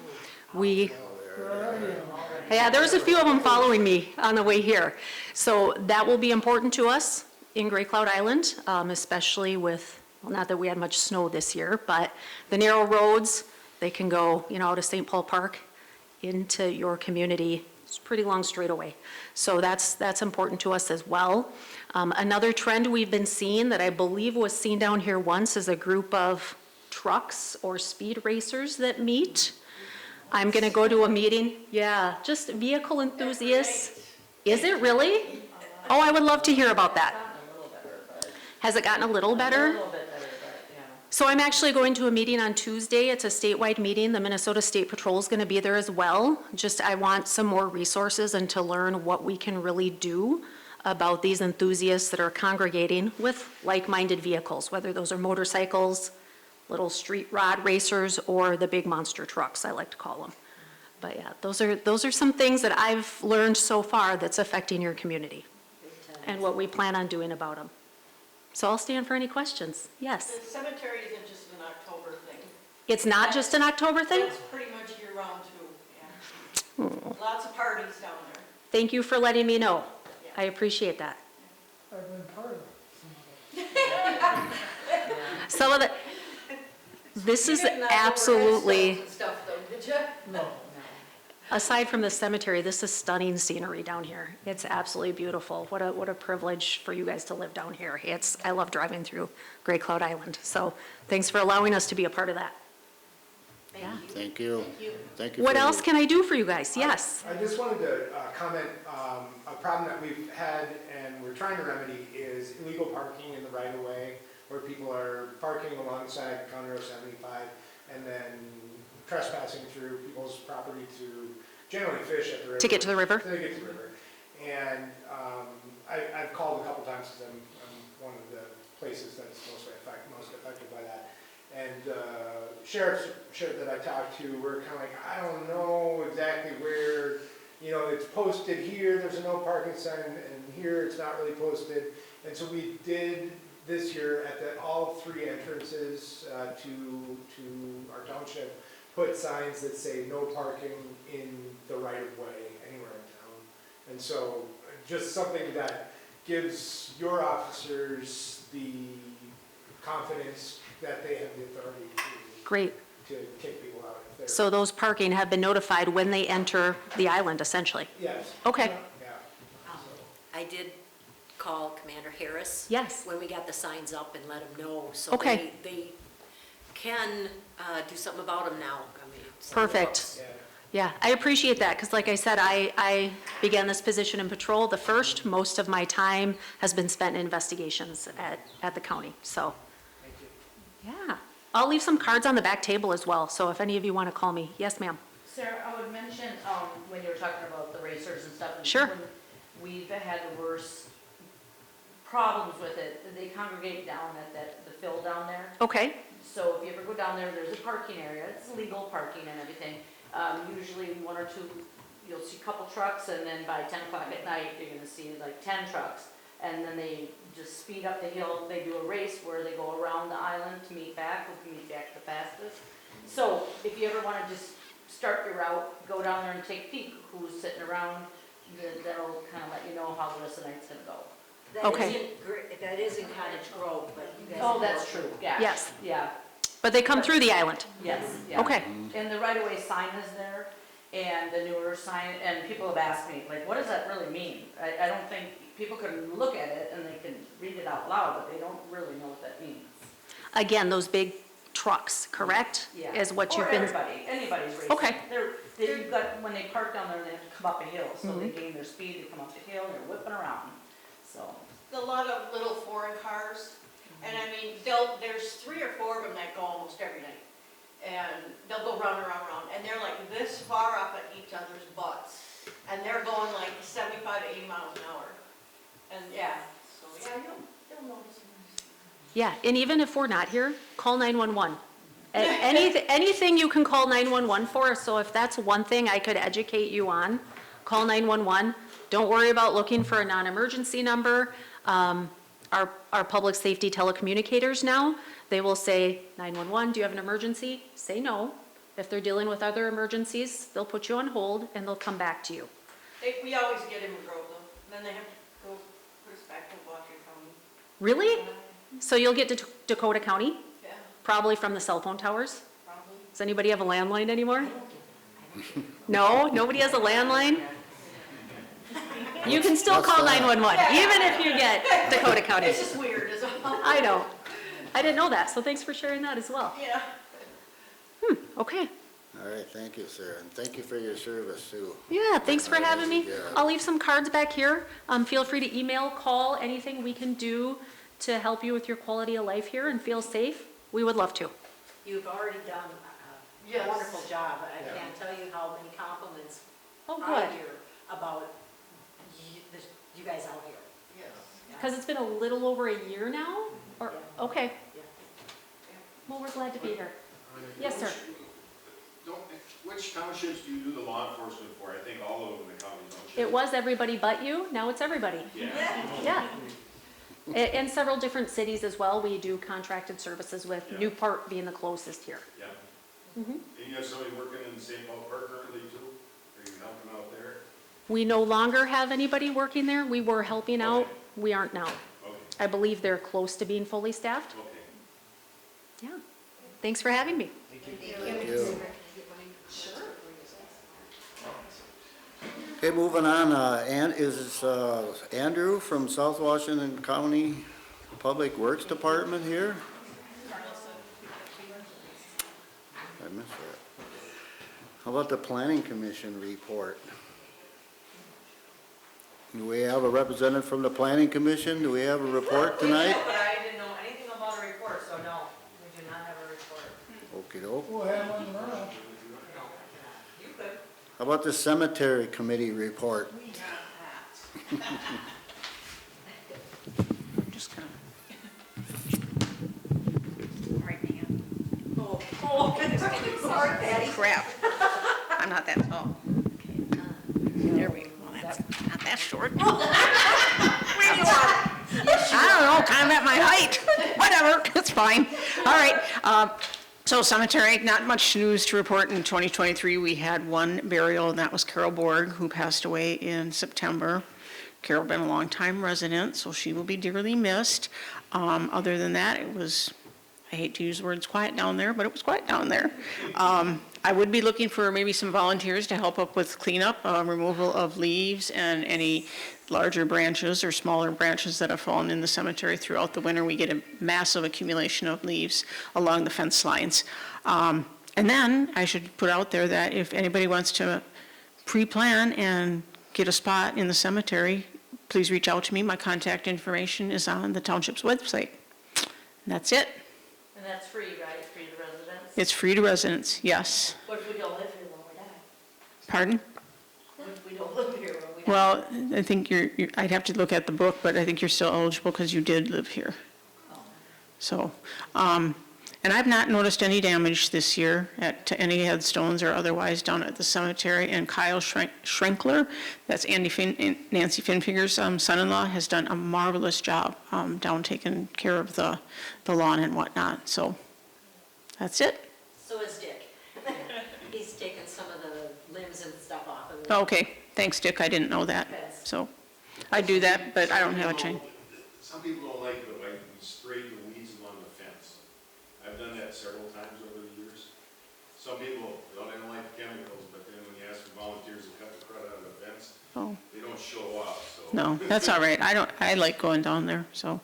Yeah, there's a few of them following me on the way here. So that will be important to us in Great Cloud Island, especially with well, not that we had much snow this year, but the narrow roads, they can go, out of St. Paul Park into your community. It's a pretty long straightaway. So that's important to us as well. Another trend we've been seeing that I believe was seen down here once is a group of trucks or speed racers that meet. I'm gonna go to a meeting, just vehicle enthusiasts. Is it really? Oh, I would love to hear about that. Has it gotten a little better? A little bit better, but, yeah. So I'm actually going to a meeting on Tuesday. It's a statewide meeting. The Minnesota State Patrol is going to be there as well. I want some more resources and to learn what we can really do about these enthusiasts that are congregating with like-minded vehicles, whether those are motorcycles, little street rod racers, or the big monster trucks, I like to call them. But yeah, those are some things that I've learned so far that's affecting your community and what we plan on doing about them. So I'll stand for any questions. Yes? The cemetery isn't just an October thing. It's not just an October thing? It's pretty much year-round too, yeah. Lots of parties down there. Thank you for letting me know. I appreciate that. I've been part of it. Some of the, this is absolutely, Stuff though, did you? No. aside from the cemetery, this is stunning scenery down here. It's absolutely beautiful. What a privilege for you guys to live down here. I love driving through Great Cloud Island. So thanks for allowing us to be a part of that. Thank you. Thank you. What for else your- can I do for you guys? Yes. I just wanted to comment, a problem that we've had and we're trying to remedy is illegal parking in the right-of-way where people are parking alongside County Road 75 and then trespassing through people's property to generally fish at the river. To get to the river? To get to the river. And I've called a couple times because I'm one of the places that's most affected by that. And sheriffs that I talked to were kind of like, I don't know exactly where, it's posted here, there's a no parking sign, and here it's not really posted. And so we did this year at all three entrances to our township, put signs that say no parking in the right of way anywhere in town. And so just something that gives your officers the confidence that they have the authority Great. to kick people out if they're. So those parking have been notified when they enter the island, essentially? Yes. Okay. Yeah. I did call Commander Harris. Yes. When we got the signs up and let him know. So Okay. they can do something about them now. I mean, it's on the Perfect. books. Yeah, I appreciate that, because like I said, I began this position in patrol the first. Most of my time has been spent in investigations at the county, so. Thank you. Yeah, I'll leave some cards on the back table as well, so if any of you want to call me. Yes, ma'am. Sarah, I would mention, when you were talking about the racers and stuff. and Sure. when We've had the worst problems with it. They congregate down at the fill down there. Okay, So if you ever go down there, there's a parking area. It's legal parking and everything. Usually one or two, you'll see a couple trucks, and then by 10 o'clock at night, you're gonna see like 10 trucks. And then they just speed up the hill. They do a race where they go around the island to meet back, who can meet back the fastest. So if you ever wanna just start your route, go down there and take a peek who's sitting around, that'll kinda let you know how the rest of the night's gonna go. That is in Cottage Grove, but you guys. Oh, that's true, yeah. Yes. Yeah. but they come through the island. Yes, yeah. Okay. And the right-of-way sign is there, and the newer sign, and people have asked me, like, what does that really mean? I don't think, people can look at it and they can read it out loud, but they don't really know what that means. Again, those big trucks, correct? Yeah. Is what you've Or been. anybody's racing. Okay. They've got, when they park down there, they have to come up a hill, so Mm-hmm. they gain their speed, they come up the hill, and they're whipping around, so. A lot of little foreign cars, and I mean, there's 3 or 4 of them that go almost every night. And they'll go round and round and round, and they're like this far up at each other's butts. And they're going like 75 to 80 miles an hour. And yeah, so yeah, you'll notice. Yeah, and even if we're not here, call 911. Anything you can call 911 for, so if that's one thing I could educate you on, call 911. Don't worry about looking for a non-emergency number. Our public safety telecommunicators now, they will say, 911, do you have an emergency? Say no. If they're dealing with other emergencies, they'll put you on hold and they'll come back to you. We always get him in Grove though, then they have to go put us back to Washington County. Really? So you'll get Dakota County, Yeah, probably from the cell phone towers. probably. Does anybody have a landline anymore? No? Nobody has a landline? You can still call 911, even if you get Dakota County. It's just weird, is all. I know. I didn't know that, so thanks for sharing that as well. Yeah. Okay. All right, thank you, Sarah, and thank you for your service, too. Yeah, thanks for having me. Yeah. I'll leave some cards back here. Feel free to email, call, anything we can do to help you with your quality of life here and feel safe. We would love to. You've already done Yes. a wonderful job. I can't tell you how many compliments Oh, I good. hear about you guys out here. Yes. Because it's been a little over a year now? Or, okay. Yeah. Well, we're glad to be here. Yes, sir. Which townships do you do the law enforcement for? I think all of them in the county, don't you? It was everybody but you, now it's everybody. Yeah. Yeah. And several different cities as well, we do contracted services with, Yeah. Newport being the closest here. Yeah. Mhm. And you have somebody working in St. Paul Park currently too? Are you helping out there? We no longer have anybody working there, we were helping out, Okay. we aren't now. Okay, I believe they're close to being fully staffed. okay. Yeah. Thanks for having me. Thank you. Okay, moving on, Andrew from South Washington County Public Works Department here? I missed that. How about the Planning Commission report? Do we have a representative from the Planning Commission? Do we have a report tonight? But I didn't know anything about a report, so no, we do not have a report. Okey-doke. We'll have one tomorrow. You could. How about the Cemetery Committee report? I'm just gonna. All right, Pam. Sorry, Patty. Crap. I'm not that tall. There we go. Well, that's not that short. I don't know, kind of at my height. Whatever, it's fine. All right. So cemetery, not much news to report. In 2023, we had one burial, and that was Carol Borg, who passed away in September. Carol been a longtime resident, so she will be dearly missed. Other than that, it was, I hate to use the words quiet down there, but it was quiet down there. I would be looking for maybe some volunteers to help up with cleanup, removal of leaves and any larger branches or smaller branches that have fallen in the cemetery throughout the winter. We get a massive accumulation of leaves along the fence lines. And then I should put out there that if anybody wants to pre-plan and get a spot in the cemetery, please reach out to me. My contact information is on the township's website. And that's it. And that's free, right? Free to residents? It's free to residents, yes. What if we don't live here when we die? Pardon? What if we don't live here when we die? Well, I think I'd have to look at the book, but I think you're still eligible because you did live here. So, and I've not noticed any damage this year to any headstones or otherwise down at the cemetery. And Kyle Schrenkler, that's Nancy Finfinger's son-in-law, has done a marvelous job down taking care of the lawn and whatnot. So, that's it. So is Dick. He's taken some of the limbs and stuff off of the. Okay, thanks, Dick. I didn't know that. So, I do that, but I don't have a chain. Some people don't like the way we spray the weeds along the fence. I've done that several times over the years. Some people, they don't like the chemicals, but then when you ask for volunteers to cut the crud out of the fence, Oh. they don't show up, so. No, that's all right. I like going down there, so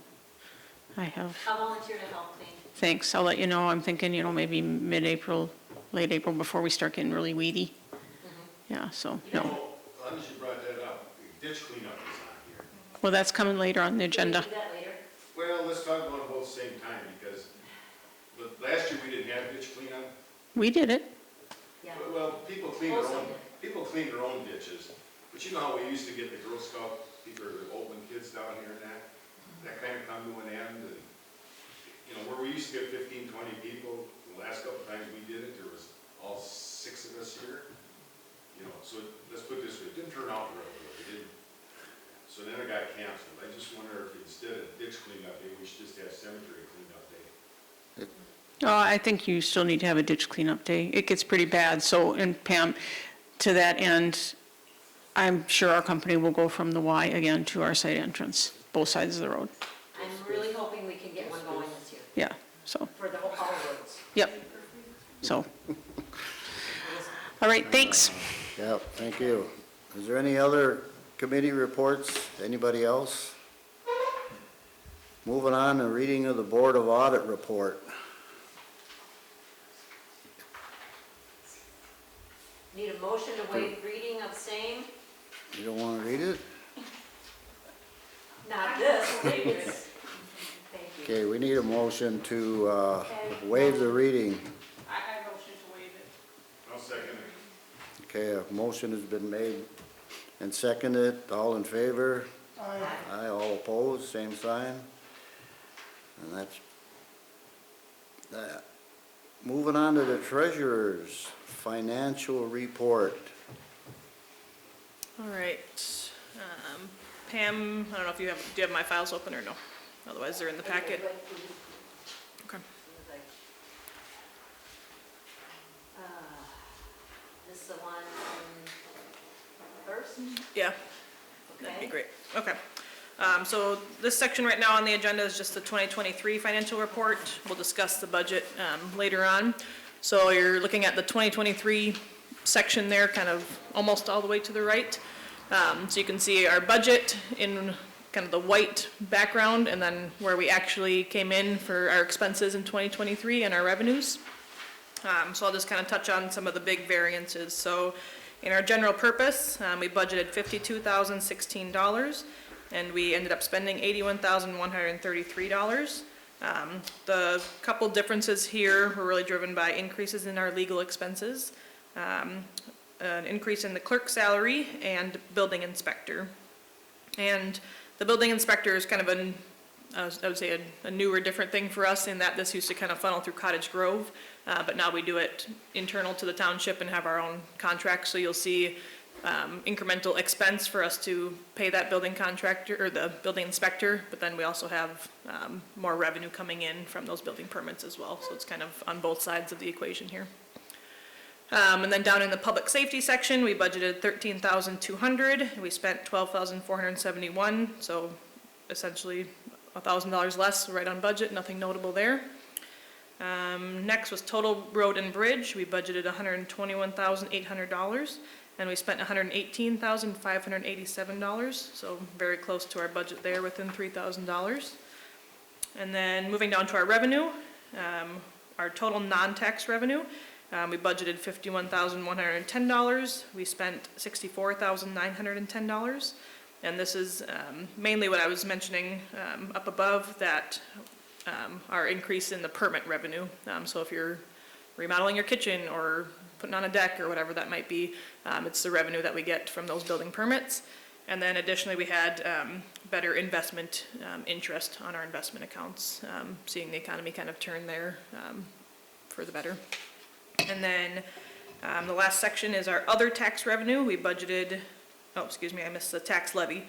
I have. I'll volunteer to help clean. Thanks. I'll let you know. I'm thinking, maybe mid-April, late April, before we start getting really weedy. Yeah, so, no. Glad you brought that up. Ditch cleanup is on here. Well, that's coming later on the agenda. Do that later. Well, let's talk about it both at the same time, because last year we didn't have ditch cleanup. We did it. Yeah. Well, people clean their own ditches, but you know how we used to get the Girl Scout, people, the open kids down here and that kind of come to an end, and, where we used to get 15, 20 people, the last couple times we did it, there was all 6 of us here. So let's put it this way, it didn't turn out real good, it didn't. So then it got canceled. I just wonder if instead of ditch cleanup day, we should just have cemetery cleanup day. Oh, I think you still need to have a ditch cleanup day. It gets pretty bad. So, and Pam, to that end, I'm sure our company will go from the Y again to our site entrance, both sides of the road. I'm really hoping we can get one going this year. Yeah, So, For the whole, all roads. yep. So, all right, thanks. Yeah, thank you. Is there any other committee reports? Anybody else? Moving on to reading of the Board of Audit Report. Need a motion to waive reading of same? You don't want to read it? Not this, maybe it's. Thank you. Okay, we need a motion to waive the reading. I motion to waive it. I'll second it. Okay, a motion has been made and seconded. All in favor? I, Aye, all opposed, same sign. And that's that. Moving on to the treasurer's financial report. All right. Pam, I don't know if do you have my files open or no? Otherwise, they're in the packet. Okay. This is the one first? Yeah, that'd be great. Okay. So this section right now on the agenda is just the 2023 financial report. We'll discuss the budget later on. So you're looking at the 2023 section there, kind of almost all the way to the right. So you can see our budget in kind of the white background, and then where we actually came in for our expenses in 2023 and our revenues. So I'll just kind of touch on some of the big variances. So in our general purpose, we budgeted $52,016, and we ended up spending $81,133. The couple differences here were really driven by increases in our legal expenses, an increase in the clerk salary, and building inspector. And the building inspector is kind of I would say a newer, different thing for us in that this used to kind of funnel through Cottage Grove, but now we do it internal to the township and have our own contract. So you'll see incremental expense for us to pay that building contractor or the building inspector, but then we also have more revenue coming in from those building permits as well. So it's kind of on both sides of the equation here. And then down in the public safety section, we budgeted $13,200. We spent $12,471. So essentially $1,000 less, right on budget, nothing notable there. Next was total road and bridge. We budgeted $121,800, and we spent $118,587. So very close to our budget there, within $3,000. And then moving down to our revenue, our total non-tax revenue. We budgeted $51,110. We spent $64,910. And this is mainly what I was mentioning up above, that our increase in the permit revenue. So if you're remodeling your kitchen or putting on a deck or whatever that might be, it's the revenue that we get from those building permits. And then additionally, we had better investment interest on our investment accounts, seeing the economy kind of turn there for the better. And then the last section is our other tax revenue. We budgeted, oh, excuse me, I missed the tax levy.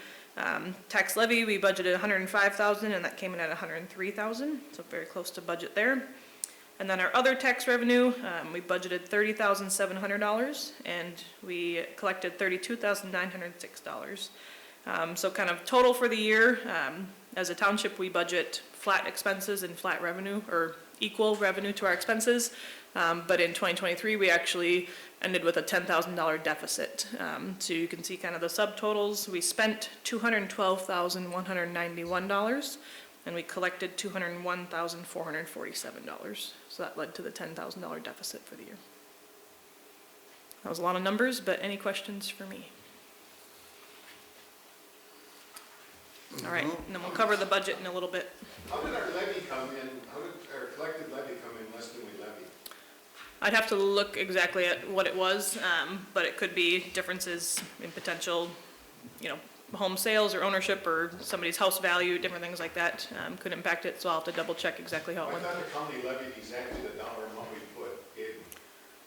Tax levy, we budgeted $105,000, and that came in at $103,000, so very close to budget there. And then our other tax revenue, we budgeted $30,700, and we collected $32,906. So kind of total for the year, as a township, we budget flat expenses and flat revenue, or equal revenue to our expenses. But in 2023, we actually ended with a $10,000 deficit. So you can see kind of the subtotals. We spent $212,191, and we collected $201,447. So that led to the $10,000 deficit for the year. That was a lot of numbers, but any questions for me? All right, and then we'll cover the budget in a little bit. How did our levy come in, how did our collected levy come in less than we levied? I'd have to look exactly at what it was, but it could be differences in potential, home sales or ownership or somebody's house value, different things like that could impact it, so I'll have to double check exactly how it I went. thought the county levied exactly the dollar amount we gave.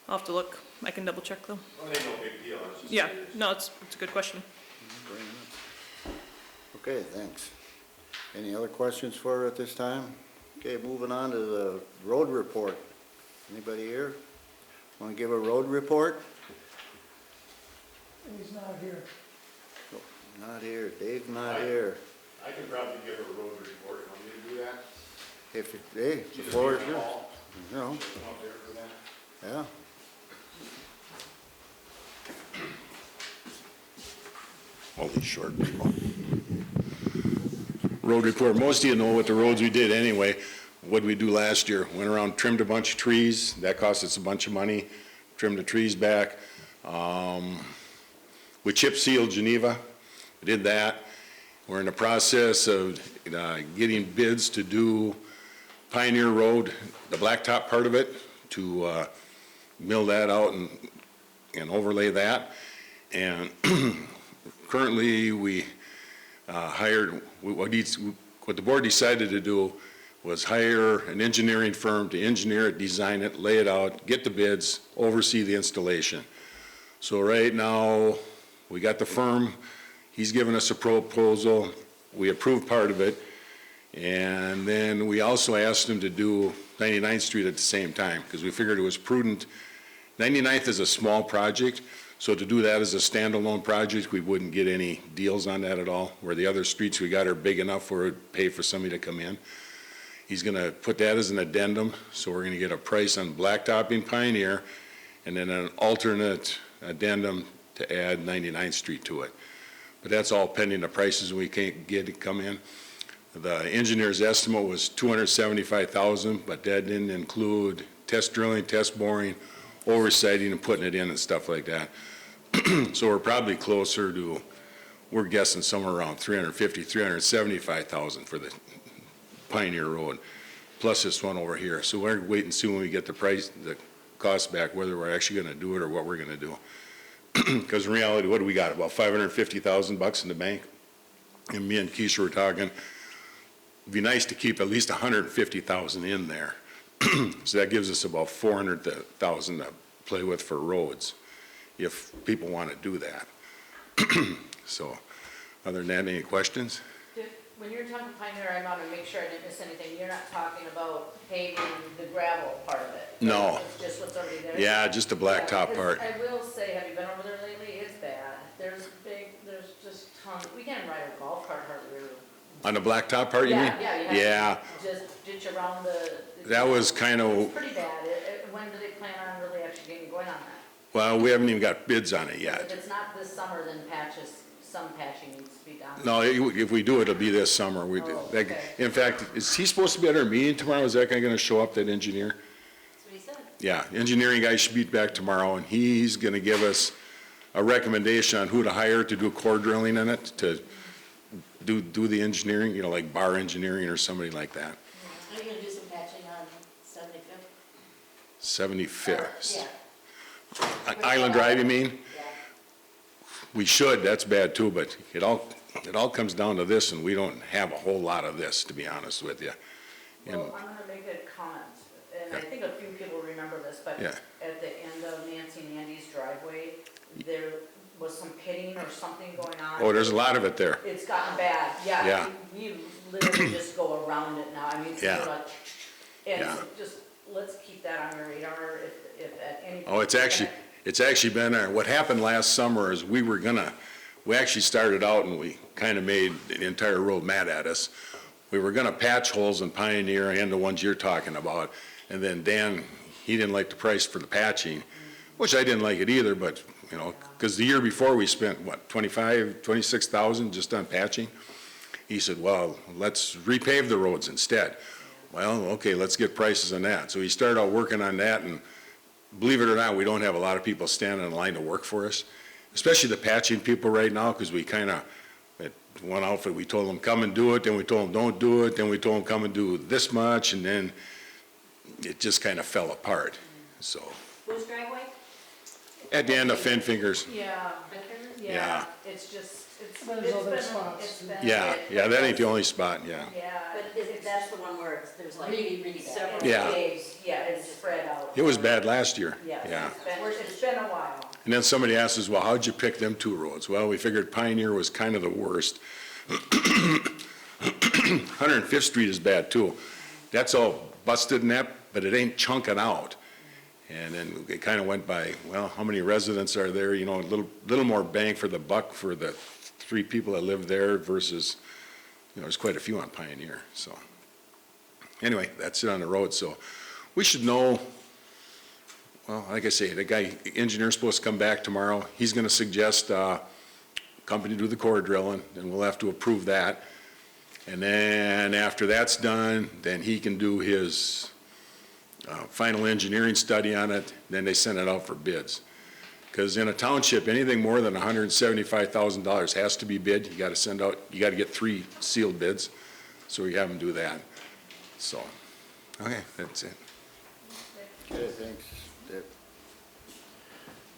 I'll have to look, I can double check though. Well, it ain't no big deal, I was just Yeah, curious. no, it's a good question. Okay, thanks. Any other questions for her at this time? Okay, moving on to the road report. Anybody here want to give a road report? he's not here. Not here. Dave's not here. I can probably give a road report, want me to do that? If, hey, the floor is yours, you know, yeah. All these short people. Road report, most of you know what the roads we did anyway. What did we do last year? Went around, trimmed a bunch of trees, that cost us a bunch of money, trimmed the trees back. We chip sealed Geneva, we did that. We're in the process of getting bids to do Pioneer Road, the blacktop part of it, to mill that out and overlay that. And currently, we hired, what the board decided to do was hire an engineering firm to engineer it, design it, lay it out, get the bids, oversee the installation. So right now, we got the firm, he's given us a proposal, we approved part of it, and then we also asked him to do 99th Street at the same time, because we figured it was prudent. 99th is a small project, so to do that as a standalone project, we wouldn't get any deals on that at all, where the other streets we got are big enough where it would pay for somebody to come in. He's gonna put that as an addendum, so we're gonna get a price on blacktopping Pioneer, and then an alternate addendum to add 99th Street to it. But that's all pending the prices we can't get to come in. The engineer's estimate was $275,000, but that didn't include test drilling, test boring, oversighting and putting it in and stuff like that. So we're probably closer to, we're guessing somewhere around $350,000, $375,000 for the Pioneer Road, plus this one over here. So we're waiting to see when we get the price, the cost back, whether we're actually gonna do it or what we're gonna do. Because in reality, what do we got? About $550,000 in the bank? And me and Keisha were talking, it'd be nice to keep at least $150,000 in there. So that gives us about $400,000 to play with for roads, if people want to do that. So, other than that, any questions? When you're talking Pioneer, I want to make sure I didn't miss anything. You're not talking about paving the gravel part of it? No. It's just what's already there? Yeah, just the blacktop part. I will say, have you been over there lately? It's bad. There's just tons. We can't ride a golf cart hardly. On the blacktop part, you mean? Yeah. Yeah. Just ditch around the. That was kind of. It's pretty bad. When do they plan on really actually getting going on that? Well, we haven't even got bids on it yet. If it's not this summer, then some patching needs to be done. No, if we do it, it'll be this summer. Okay. In fact, is he supposed to be at our meeting tomorrow? Is that guy going to show up, that engineer? That's what he said. Yeah, engineering guy should be back tomorrow, and he's going to give us a recommendation on who to hire to do core drilling in it, to do the engineering, you know, like bar engineering or somebody like that. Are you gonna do some patching on 75th? 75th. Yeah. Island Drive, you mean? Yeah. We should, that's bad too, but it all comes down to this, and we don't have a whole lot of this, to be honest with you. Well, I'm gonna make a comment, and I think a few people remember this, but Yeah. at the end of Nancy and Andy's driveway, there was some pitting or something going on. Oh, there's a lot of it there. It's gotten bad, yeah. Yeah. We literally just go around it now, I mean, it's Yeah. like, and Yeah. just, let's keep that on your radar if at any. Oh, it's actually been there. What happened last summer is we actually started out and we kind of made the entire road mad at us. We were gonna patch holes in Pioneer and the ones you're talking about, and then Dan, he didn't like the price for the patching, which I didn't like it either, but, you know, because the year before we spent, what, 26,000 just on patching? He said, well, let's repave the roads instead. Well, okay, let's get prices on that. So he started out working on that, and believe it or not, we don't have a lot of people standing in line to work for us, especially the patching people right now, because we kind of, at one outfit, we told them come and do it, then we told them don't do it, then we told them come and do this much, and then it just kind of fell apart, so. Whose driveway? At the end of Fin Fingers. Yeah, Yeah. it's just, There's other spots. it's been. Yeah, that ain't the only spot, yeah. Yeah. But that's the one where there's like Really, really bad. several Yeah. days. Yeah, it's spread out. It was bad last year, Yes, yeah. it's been a while. And then somebody asked us, well, how'd you pick them two roads? Well, we figured Pioneer was kind of the worst. 105th Street is bad too. That's all busted and that, but it ain't chunking out. And then it kind of went by, well, how many residents are there? You know, a little more bang for the buck for the 3 people that live there versus, you know, there's quite a few on Pioneer, so. anyway, that's it on the road, so we should know, well, like I say, the engineer's supposed to come back tomorrow. He's gonna suggest, company do the core drilling, and we'll have to approve that. And then after that's done, then he can do his, final engineering study on it, then they send it out for bids. Because in a township, anything more than $175,000 has to be bid. You gotta send out, you gotta get 3 sealed bids, so we have them do that. So, okay, that's it. Okay, thanks, Dick.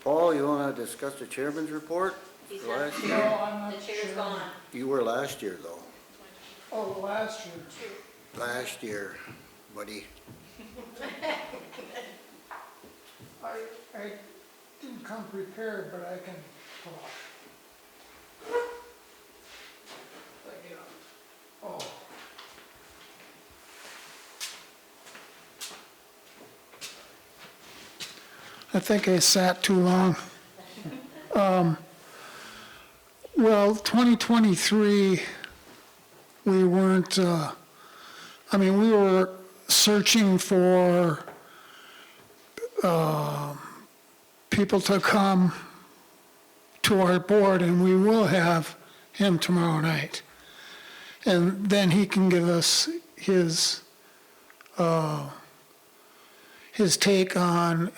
Paul, you wanna discuss the chairman's report? He's for not last here. year? No, I'm not The chair's sure. gone. You were last year, though. Oh, last year. Last year, buddy. I didn't come prepared, but I can talk. Oh. I think I sat too long. Well, 2023, we weren't, we were searching for people to come to our board, and we will have him tomorrow night. And then he can give us his take on,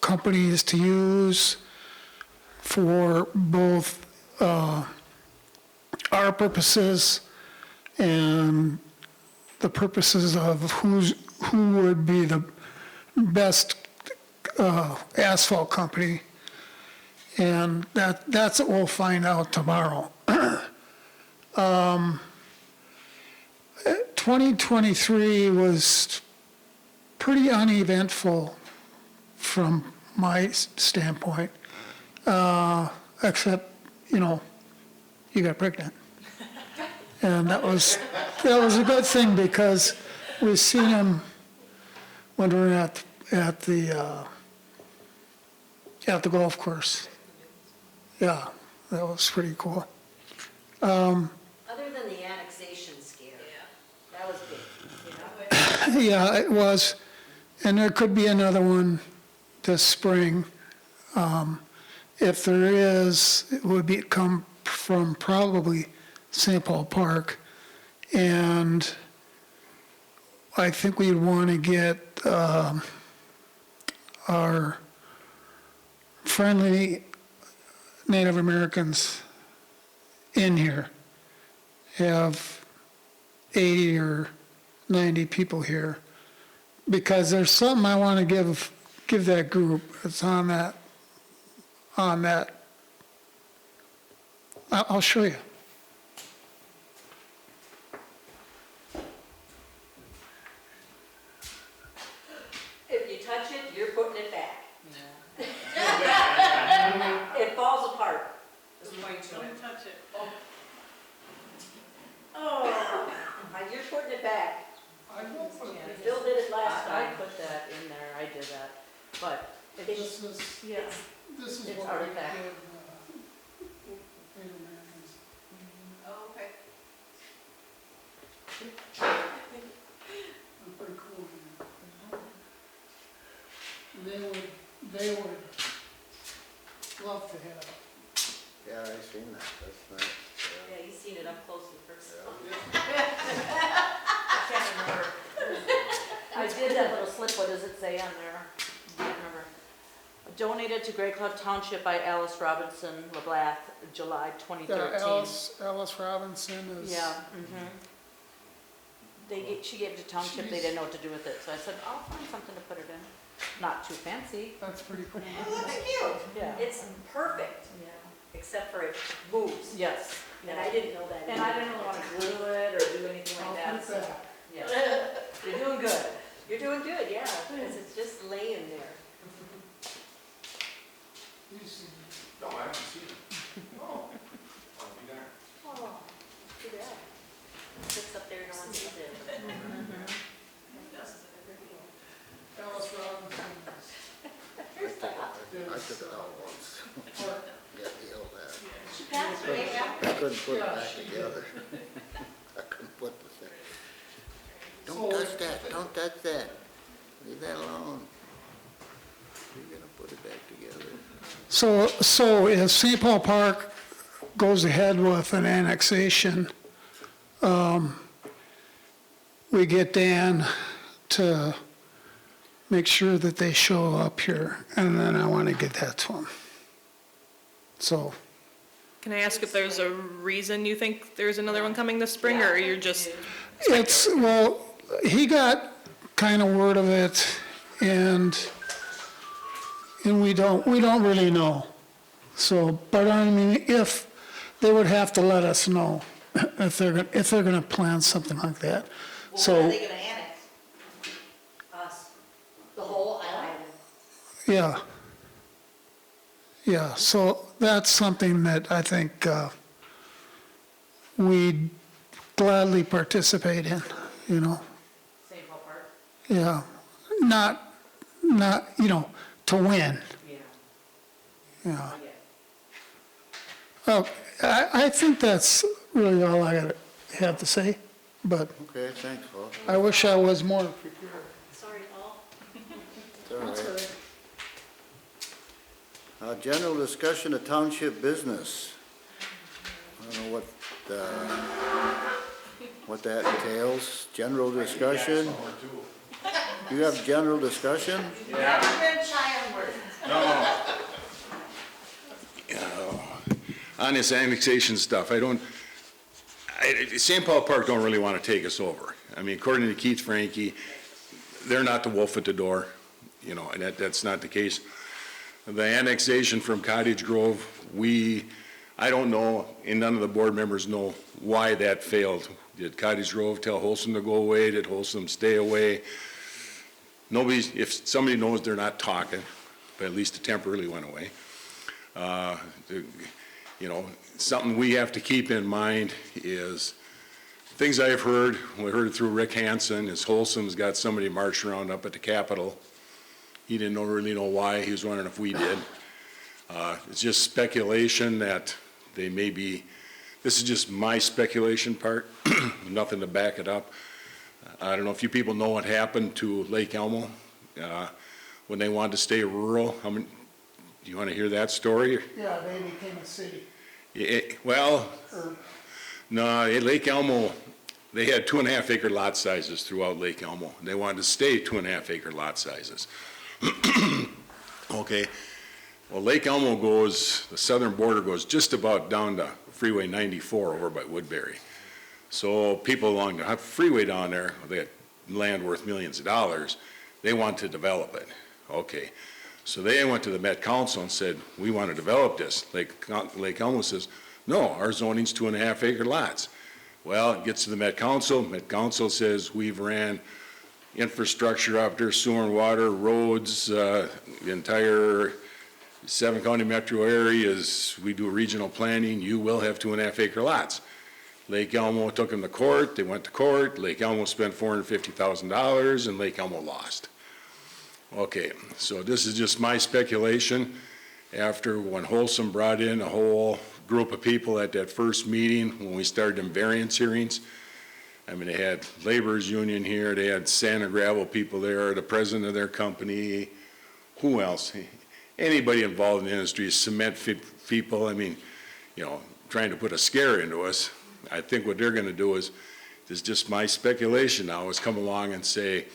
companies to use for both our purposes and the purposes of who would be the best asphalt company. And that's what we'll find out tomorrow. 2023 was pretty uneventful from my standpoint, except, you got pregnant. And that was a good thing, because we seen him when we were at the golf course. Yeah, that was pretty cool. Other than the annexation scare, that was big, Yeah, it was, and there could be another one this spring. If there is, it would come from probably St. Paul Park, and I think we'd want to get our friendly Native Americans in here, have 80 or 90 people here, because there's something I want to give that group. It's on that. I'll show you. If you touch it, you're putting it back. It falls apart. Just point to it. Don't touch it. Oh, you're putting it back. I won't put it. Phil did it last I time. put that in there, I did that, but This is it's what we artifact. give Native Americans. Oh, okay. They're pretty cool. They would love to have it. Yeah, I seen that, that's nice. Yeah, you seen it up close in person. I can't remember. I did that little slip, what does it say on there? I can't remember. Donated to Great Cloud Township by Alice Robinson LeBlath, July 2013. Alice Robinson is. Yeah, she gave it to Township, they didn't know what to do with it, so I said, I'll find something to put it in. Not too fancy. That's pretty cool. Oh, that's cute. Yeah. It's perfect, Yeah. except for it moves. Yes. And I didn't know that. And I didn't really want to glue it or do anything I'll like that, put so, that. yeah. You're doing good. You're doing good, yeah, because it's just laying there. You see. No, I haven't seen it. Oh, I'll be there. Oh, too bad. It sits up there, no one sees it. Alice Robinson is. I took it out once. Got yelled at. She passed away, yeah. I couldn't put it back together. I couldn't put the thing Don't touch that, don't touch that. Leave that alone. You're gonna put it back together. So if St. Paul Park goes ahead with an annexation, we get Dan to make sure that they show up here, and then I want to get that to him. So, Can I ask if there's a reason you think there's another one coming this spring, or you're just? well, he got kind of word of it, and we don't really know. So, but I mean, if they would have to let us know if they're gonna plan something like that. Well, So, what are they gonna annex? Us, the whole island? yeah. Yeah, so that's something that I think we'd gladly participate in, you know. St. Paul Park? Yeah, not, to win. Yeah. Oh, I think that's really all I have to say, but Okay, thanks, Paul. I wish I was more prepared. Sorry, Paul. It's all right. General discussion of township business. I don't know what that entails. General discussion? You have general discussion? Never been shy on words. On this annexation stuff, St. Paul Park don't really want to take us over. I mean, according to Keith Frankie, they're not the wolf at the door, you know, and that's not the case. The annexation from Cottage Grove, I don't know, and none of the board members know why that failed. Did Cottage Grove tell Holston to go away? Did Holston stay away? If somebody knows, they're not talking, but at least it temporarily went away. You know, something we have to keep in mind is things I've heard, we heard it through Rick Hansen, is Holston's got somebody marching around up at the Capitol. He didn't really know why. He was wondering if we did. It's just speculation that they may be, this is just my speculation part, nothing to back it up. I don't know if you people know what happened to Lake Elmo when they wanted to stay rural. Do you want to hear that story? Yeah, they became a city. No, Lake Elmo, they had 2.5 acre lot sizes throughout Lake Elmo. They wanted to stay 2.5 acre lot sizes. Okay, well, Lake Elmo goes, the southern border goes just about down to Freeway 94 over by Woodbury. So people along the freeway down there, they had land worth millions of dollars, they want to develop it. Okay, so they went to the Met Council and said, we want to develop this. Lake Elmo says, no, our zoning's 2.5 acre lots. Well, it gets to the Met Council says, we've ran infrastructure up there, sewer and water, roads, the entire 7-county metro areas, we do regional planning, you will have 2.5 acre lots. Lake Elmo took them to court, they went to court, Lake Elmo spent $450,000 and Lake Elmo lost. Okay, so this is just my speculation. After when Holston brought in a whole group of people at that first meeting, when we started them variance hearings, I mean, they had laborers union here, they had sand and gravel people there, the president of their company, who else? Anybody involved in the industry, cement people, I mean, you know, trying to put a scare into us. I think what they're gonna do is just my speculation now, is come along and say,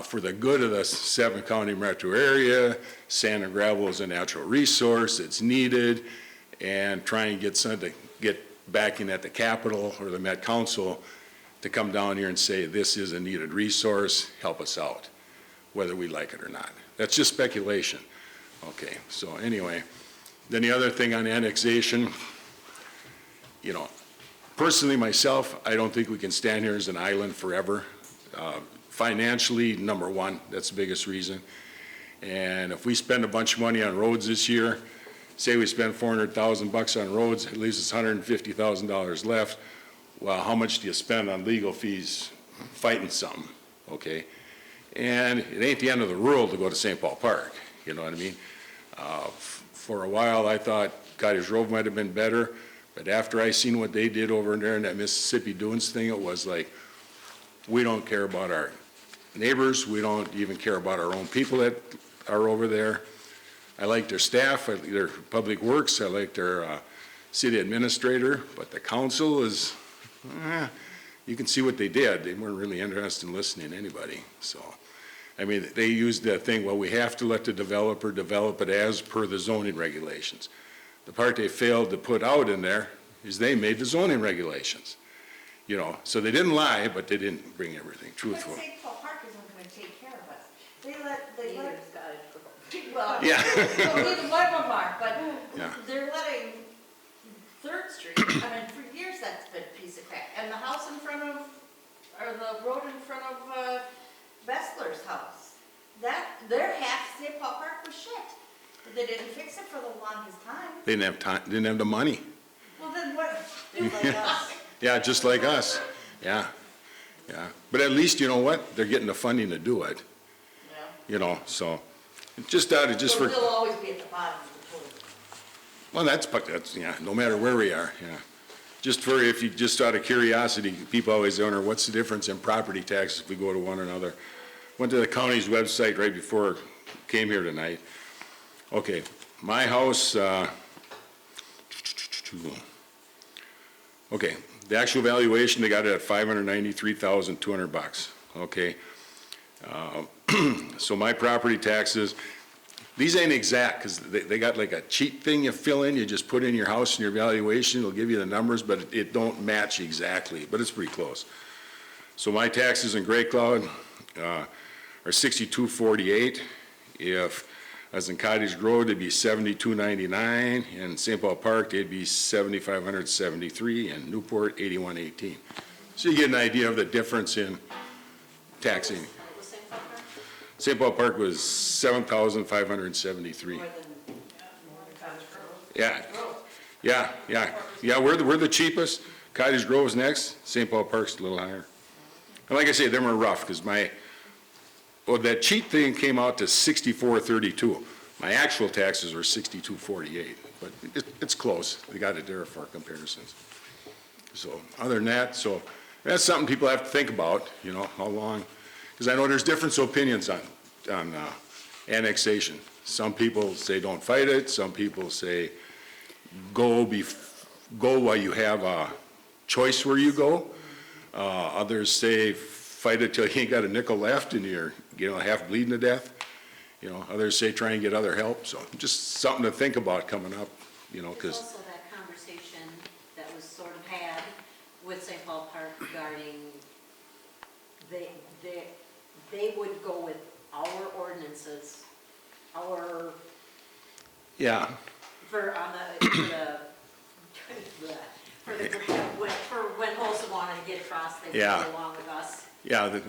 for the good of the 7-county metro area, sand and gravel is a natural resource, it's needed, and try and get backing at the Capitol or the Met Council to come down here and say, this is a needed resource, help us out, whether we like it or not. That's just speculation. Okay, so anyway, then the other thing on annexation, you know, personally myself, I don't think we can stand here as an island forever. Financially, number one, that's the biggest reason. And if we spend a bunch of money on roads this year, say we spend $400,000 on roads, it leaves us $150,000 left. Well, how much do you spend on legal fees fighting something, okay? And it ain't the end of the world to go to St. Paul Park, you know what I mean? For a while, I thought Cottage Grove might have been better, but after I seen what they did over there in that Mississippi Dunes thing, it was like, We don't care about our neighbors. We don't even care about our own people that are over there. I like their staff, I like their public works, I like their city administrator, but the council is, you can see what they did. They weren't really interested in listening to anybody. So, I mean, they used that thing, well, we have to let the developer develop it as per the zoning regulations. The part they failed to put out in there is they made the zoning regulations. You know, so they didn't lie, but they didn't bring everything truthful. But St. Paul Park isn't gonna take care of us. They let, Well, Yeah. well, neither one of them are, but Yeah. they're letting Third Street, I mean, for years that's been a piece of crap. And the house in front of, or the road in front of, Bessler's house, their half St. Paul Park was shit. But they didn't fix it for the longest time. They didn't have time, didn't have the money. Well, then what? They're like us. Yeah, just like us. Yeah, yeah. But at least, you know what? They're getting the funding to do it. Yeah. You know, so, just out of, just But for, we'll always be at the bottom of the total. well, that's, yeah, no matter where we are, yeah. Just for, if you, just out of curiosity, people always wonder, what's the difference in property taxes if we go to one or another? Went to the county's website right before I came here tonight. Okay, my house, okay, the actual valuation, they got it at $593,200, okay? So my property taxes, these ain't exact, because they got like a cheat thing you fill in, you just put in your house and your valuation, it'll give you the numbers, but it don't match exactly, but it's pretty close. So my taxes in Great Cloud are $62.48. If I was in Cottage Grove, they'd be $72.99. In St. Paul Park, they'd be $7,573, and Newport, $81.18. So you get an idea of the difference in taxing. St. Paul Park was $7,573. Yeah, yeah, we're the cheapest. Cottage Grove's next, St. Paul Park's a little higher. And like I say, them are rough, because that cheat thing came out to $64.32. My actual taxes were $62.48, but it's close. They got it there for comparisons. So other than that, so that's something people have to think about, you know, how long, because I know there's different opinions on annexation. Some people say don't fight it. Some people say go while you have a choice where you go. Others say fight it till you ain't got a nickel left and you're, you know, half bleeding to death. You know, others say try and get other help. So just something to think about coming up, you know, because. There's also that conversation that was sort of had with St. Paul Park regarding they would go with our ordinances, our. Yeah. For when Holston wanted to get across, they would Yeah. go along with us. Yeah, the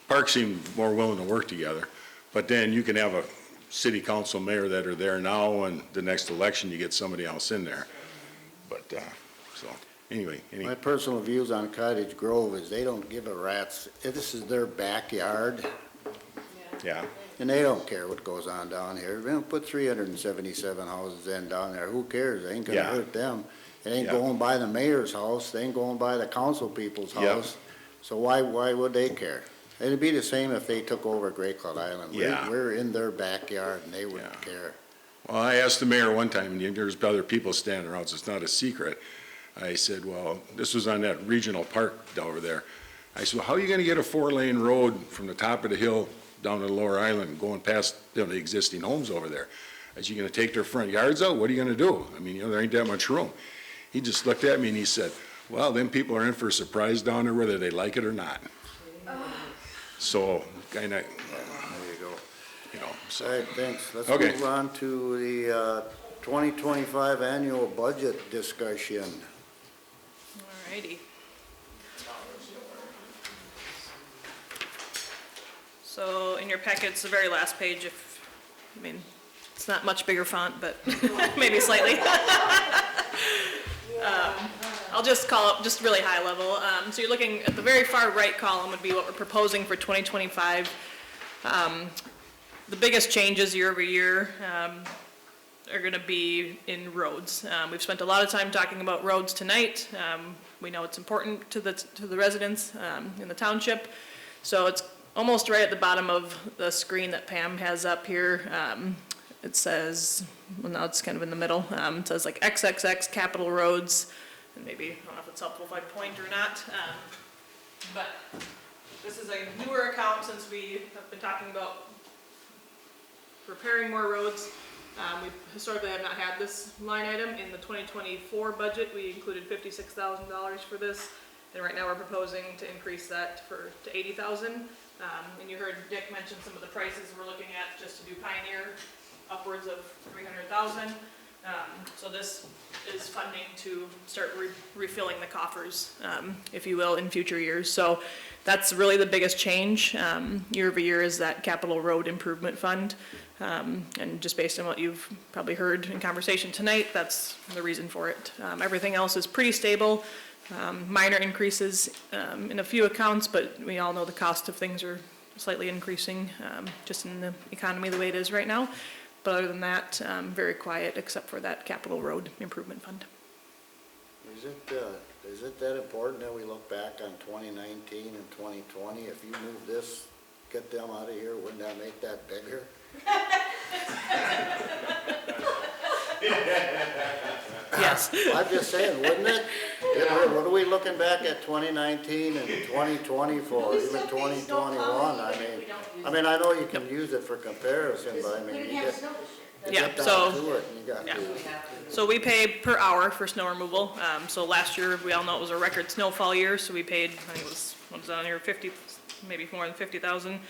parks seem more willing to work together. But then you can have a city council mayor that are there now, and the next election you get somebody else in there. But, so, anyway. My personal views on Cottage Grove is they don't give a rat's, this is their backyard, Yeah, and they don't care what goes on down here. We're gonna put 377 houses in down there, who cares? It ain't gonna Yeah. hurt them. It ain't Yeah. going by the mayor's house, they ain't going by the council people's Yeah. house. So why would they care? It'd be the same if they took over Great Cloud Island. Yeah. We're in their backyard and they wouldn't care. well, I asked the mayor one time, and there's other people standing around, so it's not a secret. I said, well, this was on that regional park over there. I said, well, how are you gonna get a 4-lane road from the top of the hill down to the lower island, going past, you know, the existing homes over there? I said, you gonna take their front yards out? What are you gonna do? I mean, you know, there ain't that much room. He just looked at me and he said, well, them people are in for a surprise down there, whether they like it or not. So, kinda, There you go. you know, so. All right, thanks. Let's Okay. move on to the 2025 annual budget discussion. Alrighty. So in your packets, the very last page, I mean, it's not much bigger font, but maybe slightly. I'll just call it just really high level. So you're looking at the very far right column would be what we're proposing for 2025. The biggest changes year over year are gonna be in roads. We've spent a lot of time talking about roads tonight. We know it's important to the residents, in the township. So it's almost right at the bottom of the screen that Pam has up here. It says, well, now it's kind of in the middle. It says like XXX Capital Roads, and maybe, I don't know if it's helpful if I point or not. But this is a newer account since we have been talking about repairing more roads. We historically have not had this line item. In the 2024 budget, we included $56,000 for this. And right now we're proposing to increase that to $80,000. And you heard Dick mention some of the prices we're looking at just to do Pioneer, upwards of $300,000. So this is funding to start refilling the coffers, if you will, in future years. So that's really the biggest change year over year is that capital road improvement fund. And just based on what you've probably heard in conversation tonight, that's the reason for it. Everything else is pretty stable. Minor increases in a few accounts, but we all know the cost of things are slightly increasing just in the economy the way it is right now. But other than that, very quiet except for that capital road improvement fund. Is it that important that we look back on 2019 and 2020? If you move this, get them out of here, wouldn't that make that bigger? Yes. I'm just saying, wouldn't it? What are we looking back at 2019 and 2020 for, even 2021? I mean, I know you can use it for comparison, but I mean, you get Yeah, down so, to it and you got yeah. to. So we pay per hour for snow removal. So last year, we all know it was a record snowfall year, so we paid, I think it was, what was on here, 50, maybe more than 50,000.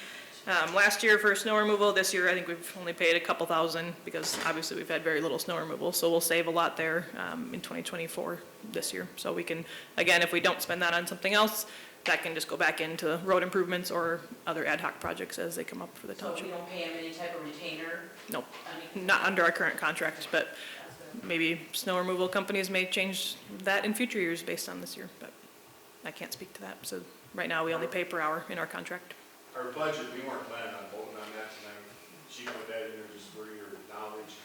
Last year for snow removal, this year I think we've only paid a couple thousand because obviously we've had very little snow removal. So we'll save a lot there in 2024 this year. So we can, again, if we don't spend that on something else, that can just go back into road improvements or other ad hoc projects as they come up for the So township. we don't pay them any type of retainer? Nope, not under our current contract, but maybe snow removal companies may change that in future years based on this year, but I can't speak to that. So right now we only pay per hour in our contract. Our budget, we weren't planning on voting on that tonight. She put that in there just for your knowledge.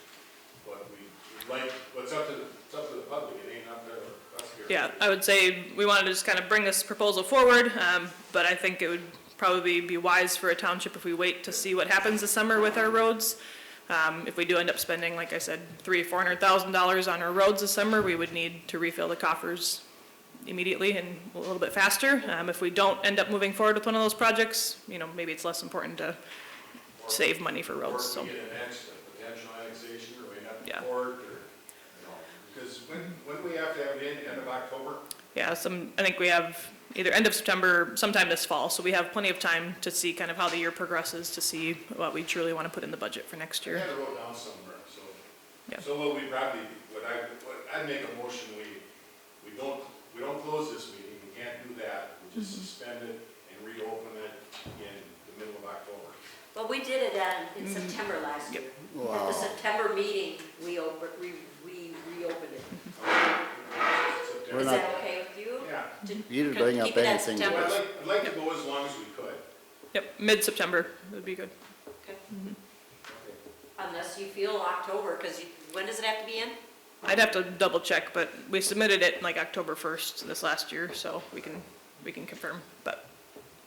But we'd like, it's up to the public, it ain't up to us here. Yeah, I would say we wanted to just kind of bring this proposal forward, but I think it would probably be wise for a township if we wait to see what happens this summer with our roads. If we do end up spending, like I said, $300,000 or $400,000 on our roads this summer, we would need to refill the coffers immediately and a little bit faster. If we don't end up moving forward with one of those projects, you know, maybe it's less important to save money for roads, so. Or we get an potential annexation, or we have Yeah. to court, or, you know, because when we have to have it in, end of October? Yeah, I think we have either end of September, sometime this fall, so we have plenty of time to see kind of how the year progresses, to see what we truly want to put in the budget for next year. I had it wrote down somewhere, so. Yeah. So what we probably, I'd make a motion, we don't close this meeting, we can't do that, we just suspend it and reopen it in the middle of October. Well, we did it in September last year. At Wow. the September meeting, we reopened it. We're Is not- that okay with you? Yeah. You didn't bring up Keep it at anything. September. I'd like to go as long as we could. Yep, mid-September would be good. Okay. Unless you feel October, because when does it have to be in? I'd have to double check, but we submitted it like October 1st this last year, so we can confirm, but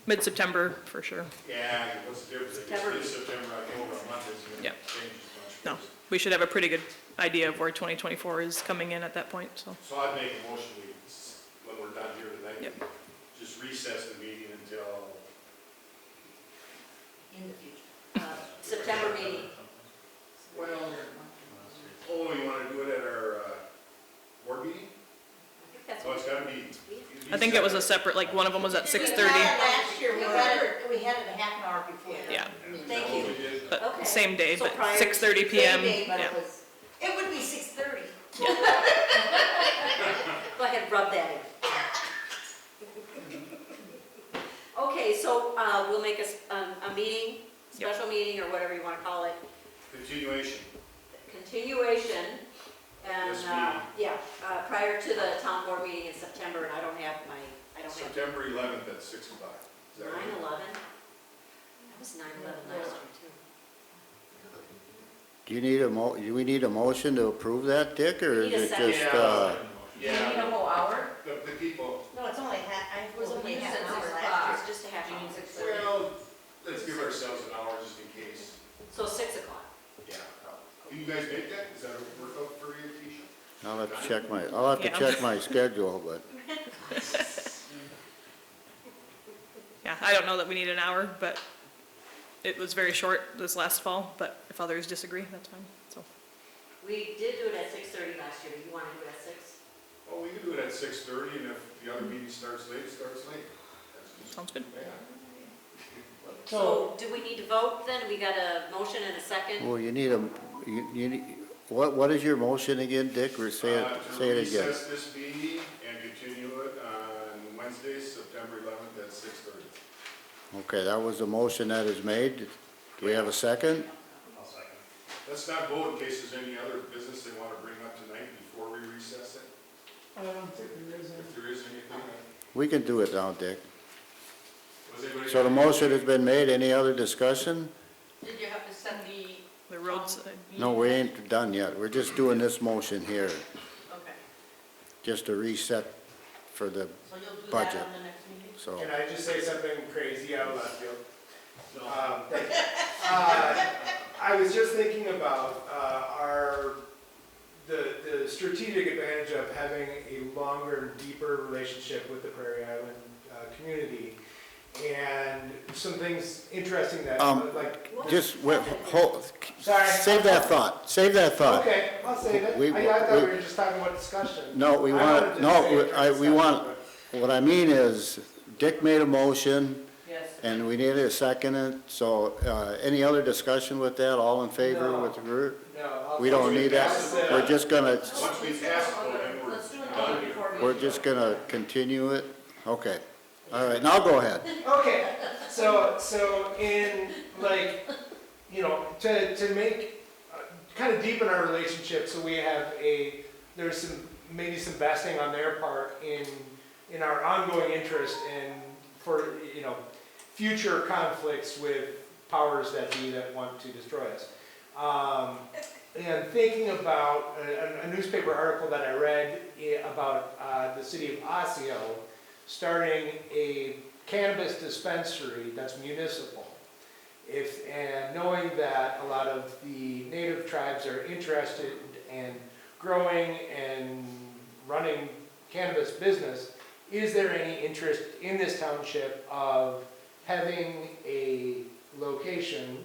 mid-September for sure. Yeah, what's the difference? September. It's September, October, a month isn't gonna Yeah. change as No, much. we should have a pretty good idea of where 2024 is coming in at that point, so. So I'd make a motion, when we're done here tonight, Yep. just recess the meeting until, In the future. September meeting. well, you wanna do it at our, board meeting? I think that's Oh, it's gotta be. I think it was a separate, like, one of them was at 6:30. Last year, we had it a half an hour before. Yeah, Thank you. but Okay. same day, So but prior to 6:30 Same PM. day, but Yeah. it would be 6:30. Go ahead, rub that in. Okay, so we'll make a meeting, special meeting, or whatever you want to call it, Continuation. continuation, and, This meeting. yeah, prior to the town board meeting in September, and I don't have September 11th at 6 o'clock. Is that right? 9/11. That was 9/11 last year, too. Do we need a motion to approve that, Dick, or We is need a it second. just, Do you need a whole hour? The people, No, it's only I was only You half said an hour 6 last o'clock. year, it's just a half hour. well, let's give ourselves an hour just in case. So 6 o'clock. Yeah. Can you guys make that? Is that a workout for you, Keisha? I'll have to Yeah. check my schedule, but, Yeah, I don't know that we need an hour, but it was very short this last fall, but if others disagree, that's fine, so. We did do it at 6:30 last year. You want to do it at 6? Well, we can do it at 6:30, and if the other meeting starts late, it starts late. That's just- Sounds good. Yeah. So do we need to vote then? We got a motion and a second? well, you need what is your motion again, Dick, or say it again? To recess this meeting and continue it on Wednesday, September 11th at 6:30. Okay, that was the motion that is made. Do we have a second? I'll second. Let's not vote in case there's any other business they want to bring up tonight before we recess it. I don't think there is If there is anything, We can do it now, Dick. was anybody? So the motion has been made. Any other discussion? Did you have to send The roadside. No, we ain't done yet. We're just doing this motion here, okay. just to reset for the So you'll do that budget. on the next meeting? So, Can I just say something crazy out of left field? I was just thinking about the strategic advantage of having a longer, deeper relationship with the Prairie Island community. And some things interesting that, like, just, sorry. save that thought, save that thought. Okay, I'll save it. I thought we were just talking about discussion. No, we want, what I mean is, Dick made a motion, Yes. and we needed a second it, so, any other discussion with that, all in favor with the group? No. We don't need that, we're just gonna, Once we pass it, then we're Let's do it done. before we. we're just gonna continue it? Okay, all right, now go ahead. Okay, so in, like, you know, to make, kind of deepen our relationship, so we have there's some, maybe some vesting on their part in our ongoing interest in, for, you know, future conflicts with powers that be that want to destroy us. And thinking about a newspaper article that I read about the city of Osseo starting a cannabis dispensary that's municipal. And knowing that a lot of the native tribes are interested in growing and running cannabis business, is there any interest in this township of having a location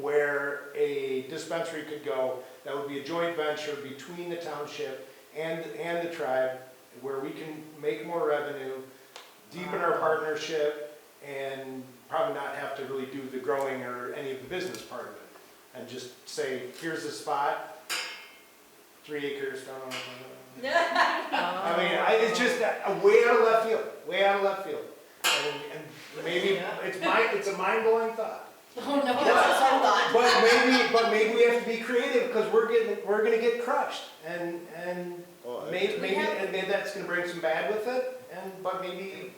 where a dispensary could go that would be a joint venture between the township and the tribe, where we can make more revenue, deepen our partnership, and probably not have to really do the growing or any of the business part of it. And just say, here's the spot, 3 acres, I mean, it's just way out of left field, way out of left field. And maybe it's a mind-blowing thought. Oh, no, that's so thought. But maybe we have to be creative, because we're gonna get crushed, and maybe that's gonna bring some bad with it, but maybe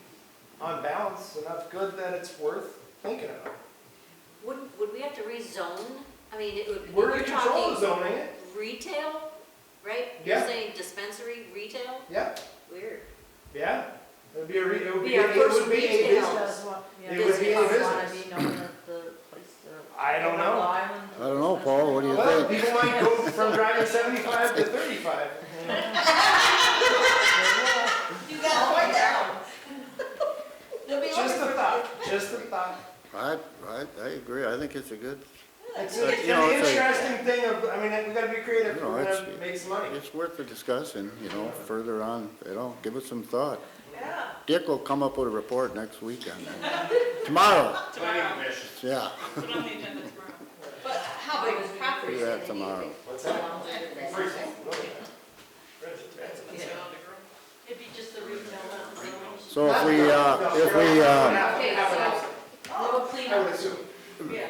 on balance, enough good that it's worth thinking about. Would we have to rezone? I mean, it would. We're in you're control of talking zoning it. Retail, right? Yeah. You're saying dispensary, retail? Yeah, Weird. yeah. It would be a Be our it first would be a retail. business. Yeah. It would be a Does it business. be known as the place to? I don't know. I don't know, Paul, what do you Well, think? people might go from driving 75 to 35. You got a point there. They'll be Just a looking for- thought, just a thought. I agree, I think it's a good, It's You an know, it's a- interesting thing of, I mean, we gotta be creative, You know, we're it's- gonna make some money. it's worth the discussion, further on, give it some thought. Yeah. Dick will come up with a report next week on that. Tomorrow, Planning commission. yeah. Put it on the agenda tomorrow. But how big is property? Do that tomorrow. What's that? It'd be just the retail now. So if we, Okay, so road I cleanup. would assume. Yeah.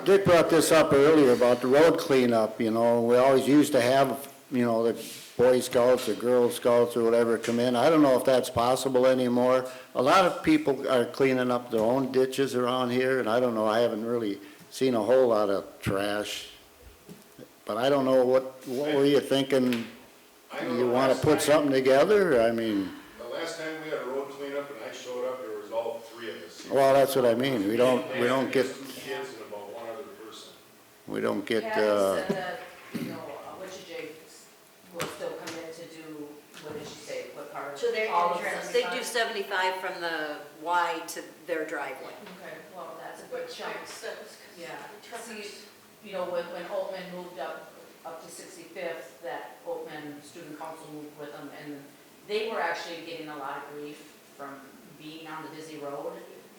Dick brought this up earlier about the road cleanup, we always used to have, the Boy Scouts or Girl Scouts or whatever come in. I don't know if that's possible anymore. A lot of people are cleaning up their own ditches around here, and I don't know, I haven't really seen a whole lot of trash But I don't know, what were you thinking? I know You the wanna last put time- something together? I mean, The last time we had a road cleanup and I showed up, there was all three of us. well, that's what I mean. We don't get, Two kids and about one other person. we don't get, Patty said that, you know, Witchy Jakes will still commit to do, what did she say, what part? To their All of entrance, they do 75? 75 from the Y to their driveway. Okay, well, that's a good chunk. Yeah, see, you know, when Oatman moved up to 65th, that Oatman Student Council moved with them, and they were actually getting a lot of grief from being on the busy road,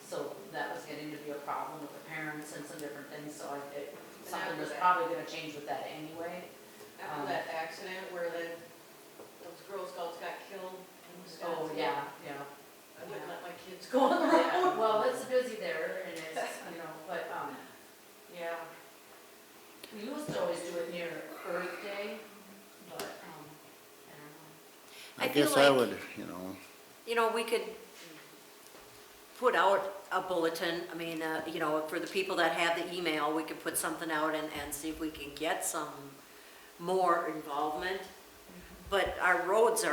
so that was getting to be a problem with the parents and some different things, so something was probably gonna change with that anyway. After that accident where those Girl Scouts got killed in Oh, Wisconsin. yeah. I wouldn't let my kids go on the road. Yeah, well, it's busy there, and it's, you know, but, yeah. We used to always do it near Earth Day, but, I don't know. I I feel guess I like- would, you know. You know, we could put out a bulletin, I mean, you know, for the people that have the email, we could put something out and see if we can get some more involvement. But our roads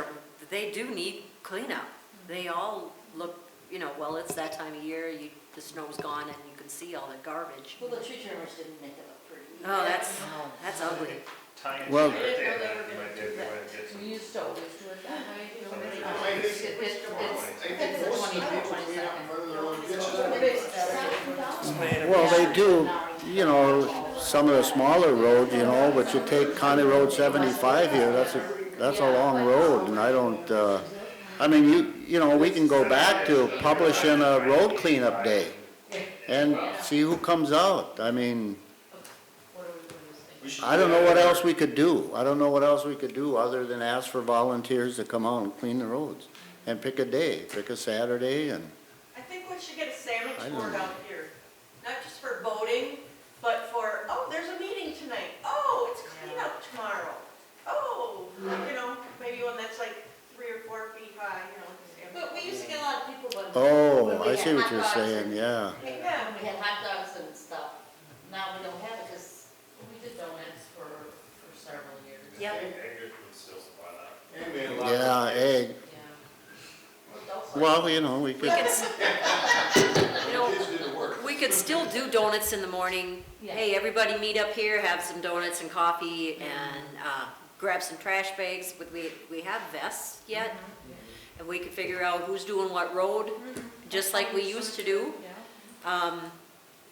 they do need cleanup. They all look, you know, well, it's that time of year, the snow's gone and you can see all the garbage. Well, the tree trimmers didn't make it look pretty. Oh, that's ugly. Well- We used to always do it that way, you know, I think- it's the 22nd. Well, they do, you know, some of the smaller roads, you know, but you take County Road 75 here, that's a long road, and I don't, I mean, you know, we can go back to publishing a road cleanup day and see who comes out. I mean, I don't know what else we could do. I don't know what else we could do other than ask for volunteers to come out and clean the roads. And pick a day, pick a Saturday, and, I think we should get a sandwich I don't board know. out here, not just for voting, but for, oh, there's a meeting tonight, oh, it's cleanup tomorrow. Oh, you know, maybe one that's like 3 or 4 feet high, you know. But we used to get a lot of people when. oh, when we I had see what hot you're dogs saying, and- yeah. Yeah. When we had hot dogs and stuff. Now we don't have it because We did donuts for several years. Yep. Yeah, egg. Well, you know, we We could, could, you know, we could still do donuts in the morning. Hey, everybody meet up here, have some donuts and coffee, and grab some trash bags. But we have vests yet, and we could figure out who's doing what road, just like we used to do.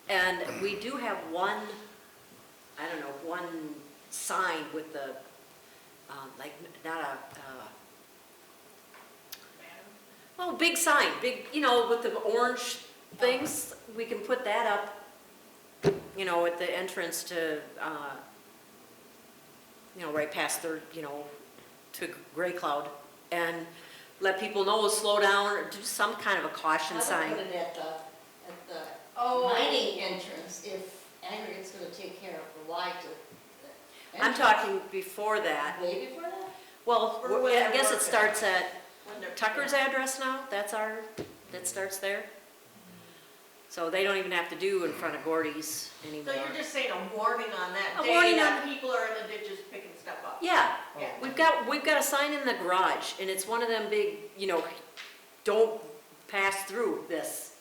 And we do have one, I don't know, one sign with the, like, not a, well, big sign, big, you know, with the orange things. We can put that up, you know, at the entrance to, you know, right past Third, you know, to Gray Cloud. And let people know, slow down, or do some kind of a caution I sign. would put it at the Oh. mining entrance if aggregate's gonna take care of the Y to. I'm talking before that. Way before that? Well, Or when I they're guess it working. starts at When they're- Tucker's address now, that starts there. So they don't even have to do in front of Gordy's anymore. So you're just saying a warning on that A day warning that on- people are in the ditches picking stuff up? Yeah, Yeah. we've got a sign in the garage, and it's one of them big, you know, don't pass through this.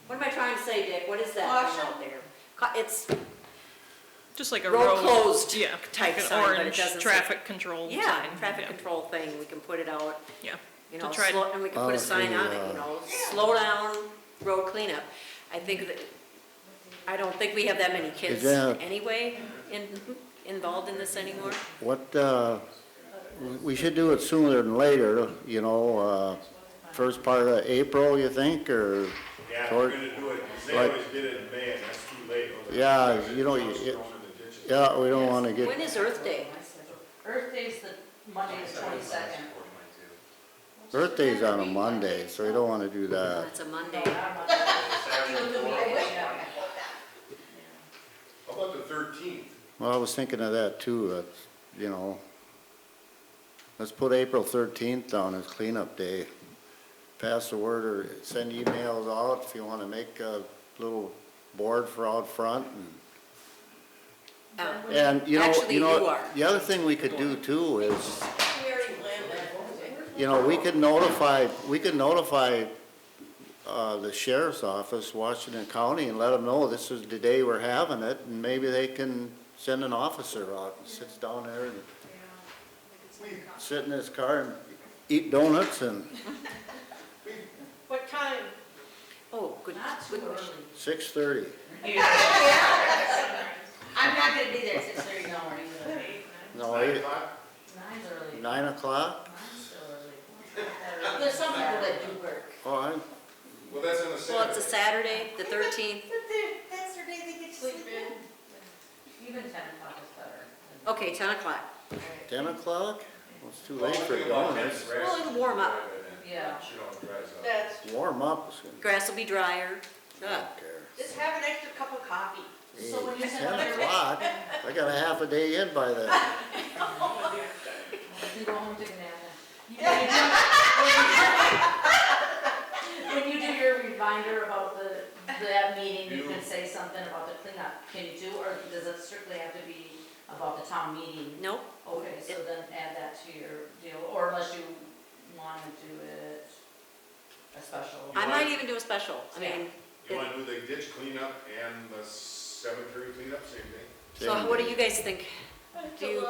What am I trying to say, Dick? What is that thing Caution? out there? It's Just like a road road. closed Yeah, type like an sign, but it orange doesn't say- traffic control sign. Yeah, traffic control thing, we can put it out, Yeah. you To know, try- and we can put Oh, a sign so, on it, you know, slow down, road cleanup. I think that, I don't think we have that many kids that- anyway involved in this anymore. what, we should do it sooner than later, you know, first part of April, you think, or? Yeah, if toward- we're gonna do it, 'cause they like- always did it in May, and that's too late. Yeah, you know, yeah, we don't wanna When get, is Earth Day? Earth Day's the Monday, the 22nd. Earth Day's on a Monday, so we don't wanna do that. That's a Monday. How about the 13th? Well, I was thinking of that too, that's, you know, let's put April 13th down as cleanup day. Pass the word or send emails out if you wanna make a little board for out front and And, Actually, you are. the other thing we could do too is, We already planned that. we could notify the sheriff's office, Washington County, and let them know this is the day we're having it, and maybe they can send an officer out and sits down there and sit in his car and eat donuts and What time? Oh, good question. 6:30. I'm not gonna be there at 6:30, no, or even. No, 9's early. 9 o'clock? Mine's still early. There's some people that do work. All right. Well, that's on a Well, it's a Saturday, the 13th. That's their day they get to sleep in. Even 10 o'clock is better. Okay, 10 o'clock. 10 o'clock? Well, it's too late for donuts. Well, it'll warm up. Yeah. That's, Warm up. Grass will be drier. I don't care. just have an extra cup of coffee. So when you Hey, send 10 out your, o'clock? I got a half a day in by then. you go home to Canada. When you do your reminder about that meeting, you can say something about the cleanup. Can you do, or does it strictly have to be about the town meeting? Nope. Okay, so then add that to your deal, or unless you want to do it a special. I might even do a special. I mean, You wanna do the ditch cleanup and the cemetery cleanup, same day? so what do you guys think? Do you, is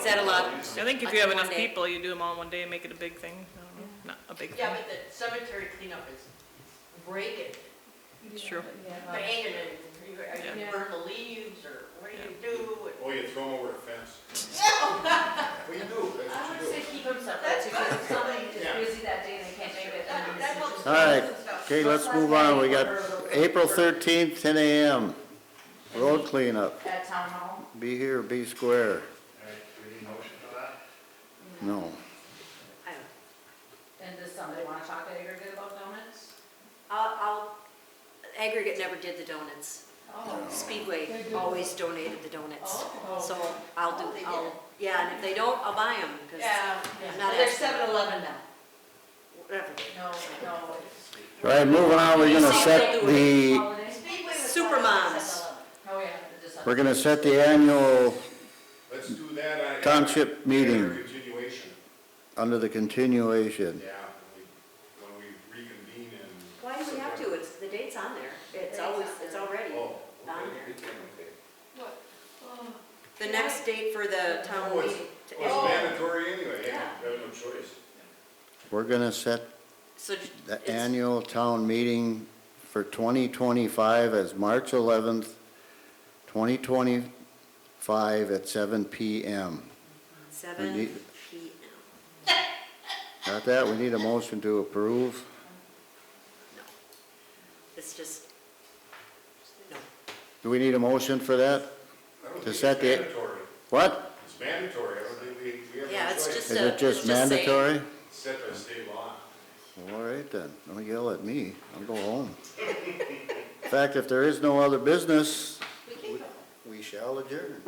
that a lot? I think if you have enough people, you do them all in one day and make it a big thing. I don't know, not a big thing. Yeah, but the cemetery cleanup is breaking, It's true. banging, and you burn the leaves, or what do you do? Oh, you throw them over the fence? What do you do? That's I what would you say do. keep them separate, because if somebody is busy that day and they can't make it, then That helps. All right, okay, let's move on. We got April 13th, 10 a.m. Road cleanup. at town hall. Be here, be square. No. I don't know. And does somebody want to talk to aggregate about donuts? Aggregate never did the donuts. Oh. Speedway always donated the donuts. Oh. So yeah, and if they don't, I'll buy them, because Yeah, I'm not there's asking. 7-Eleven now. Whatever. No. All right, moving on, we're gonna set the, Speedway was Super moms. Oh, yeah. December. we're gonna set the annual Let's do that on. Township meeting. Continuation, under the continuation. yeah, when we reconvene in. Why do we have to? It's, the date's on there. It's already Oh, on okay. there. The next date for the town Oh, it's, meeting. well, it's mandatory anyway, Yeah. you have no choice. We're gonna set So the it's- annual town meeting for 2025 as March 11th, 2025 at 7 p.m. 7 need- p.m. Got that? We need a motion to approve. It's just, no. Do we need a motion for that? I don't To think set it's the- mandatory. What? It's mandatory, I don't think we have Yeah, no it's choice. just Is a. it just it's saying- mandatory? It's set by state law. All right then, don't yell at me, I'll go home. In fact, if there is no other business, we shall adjourn.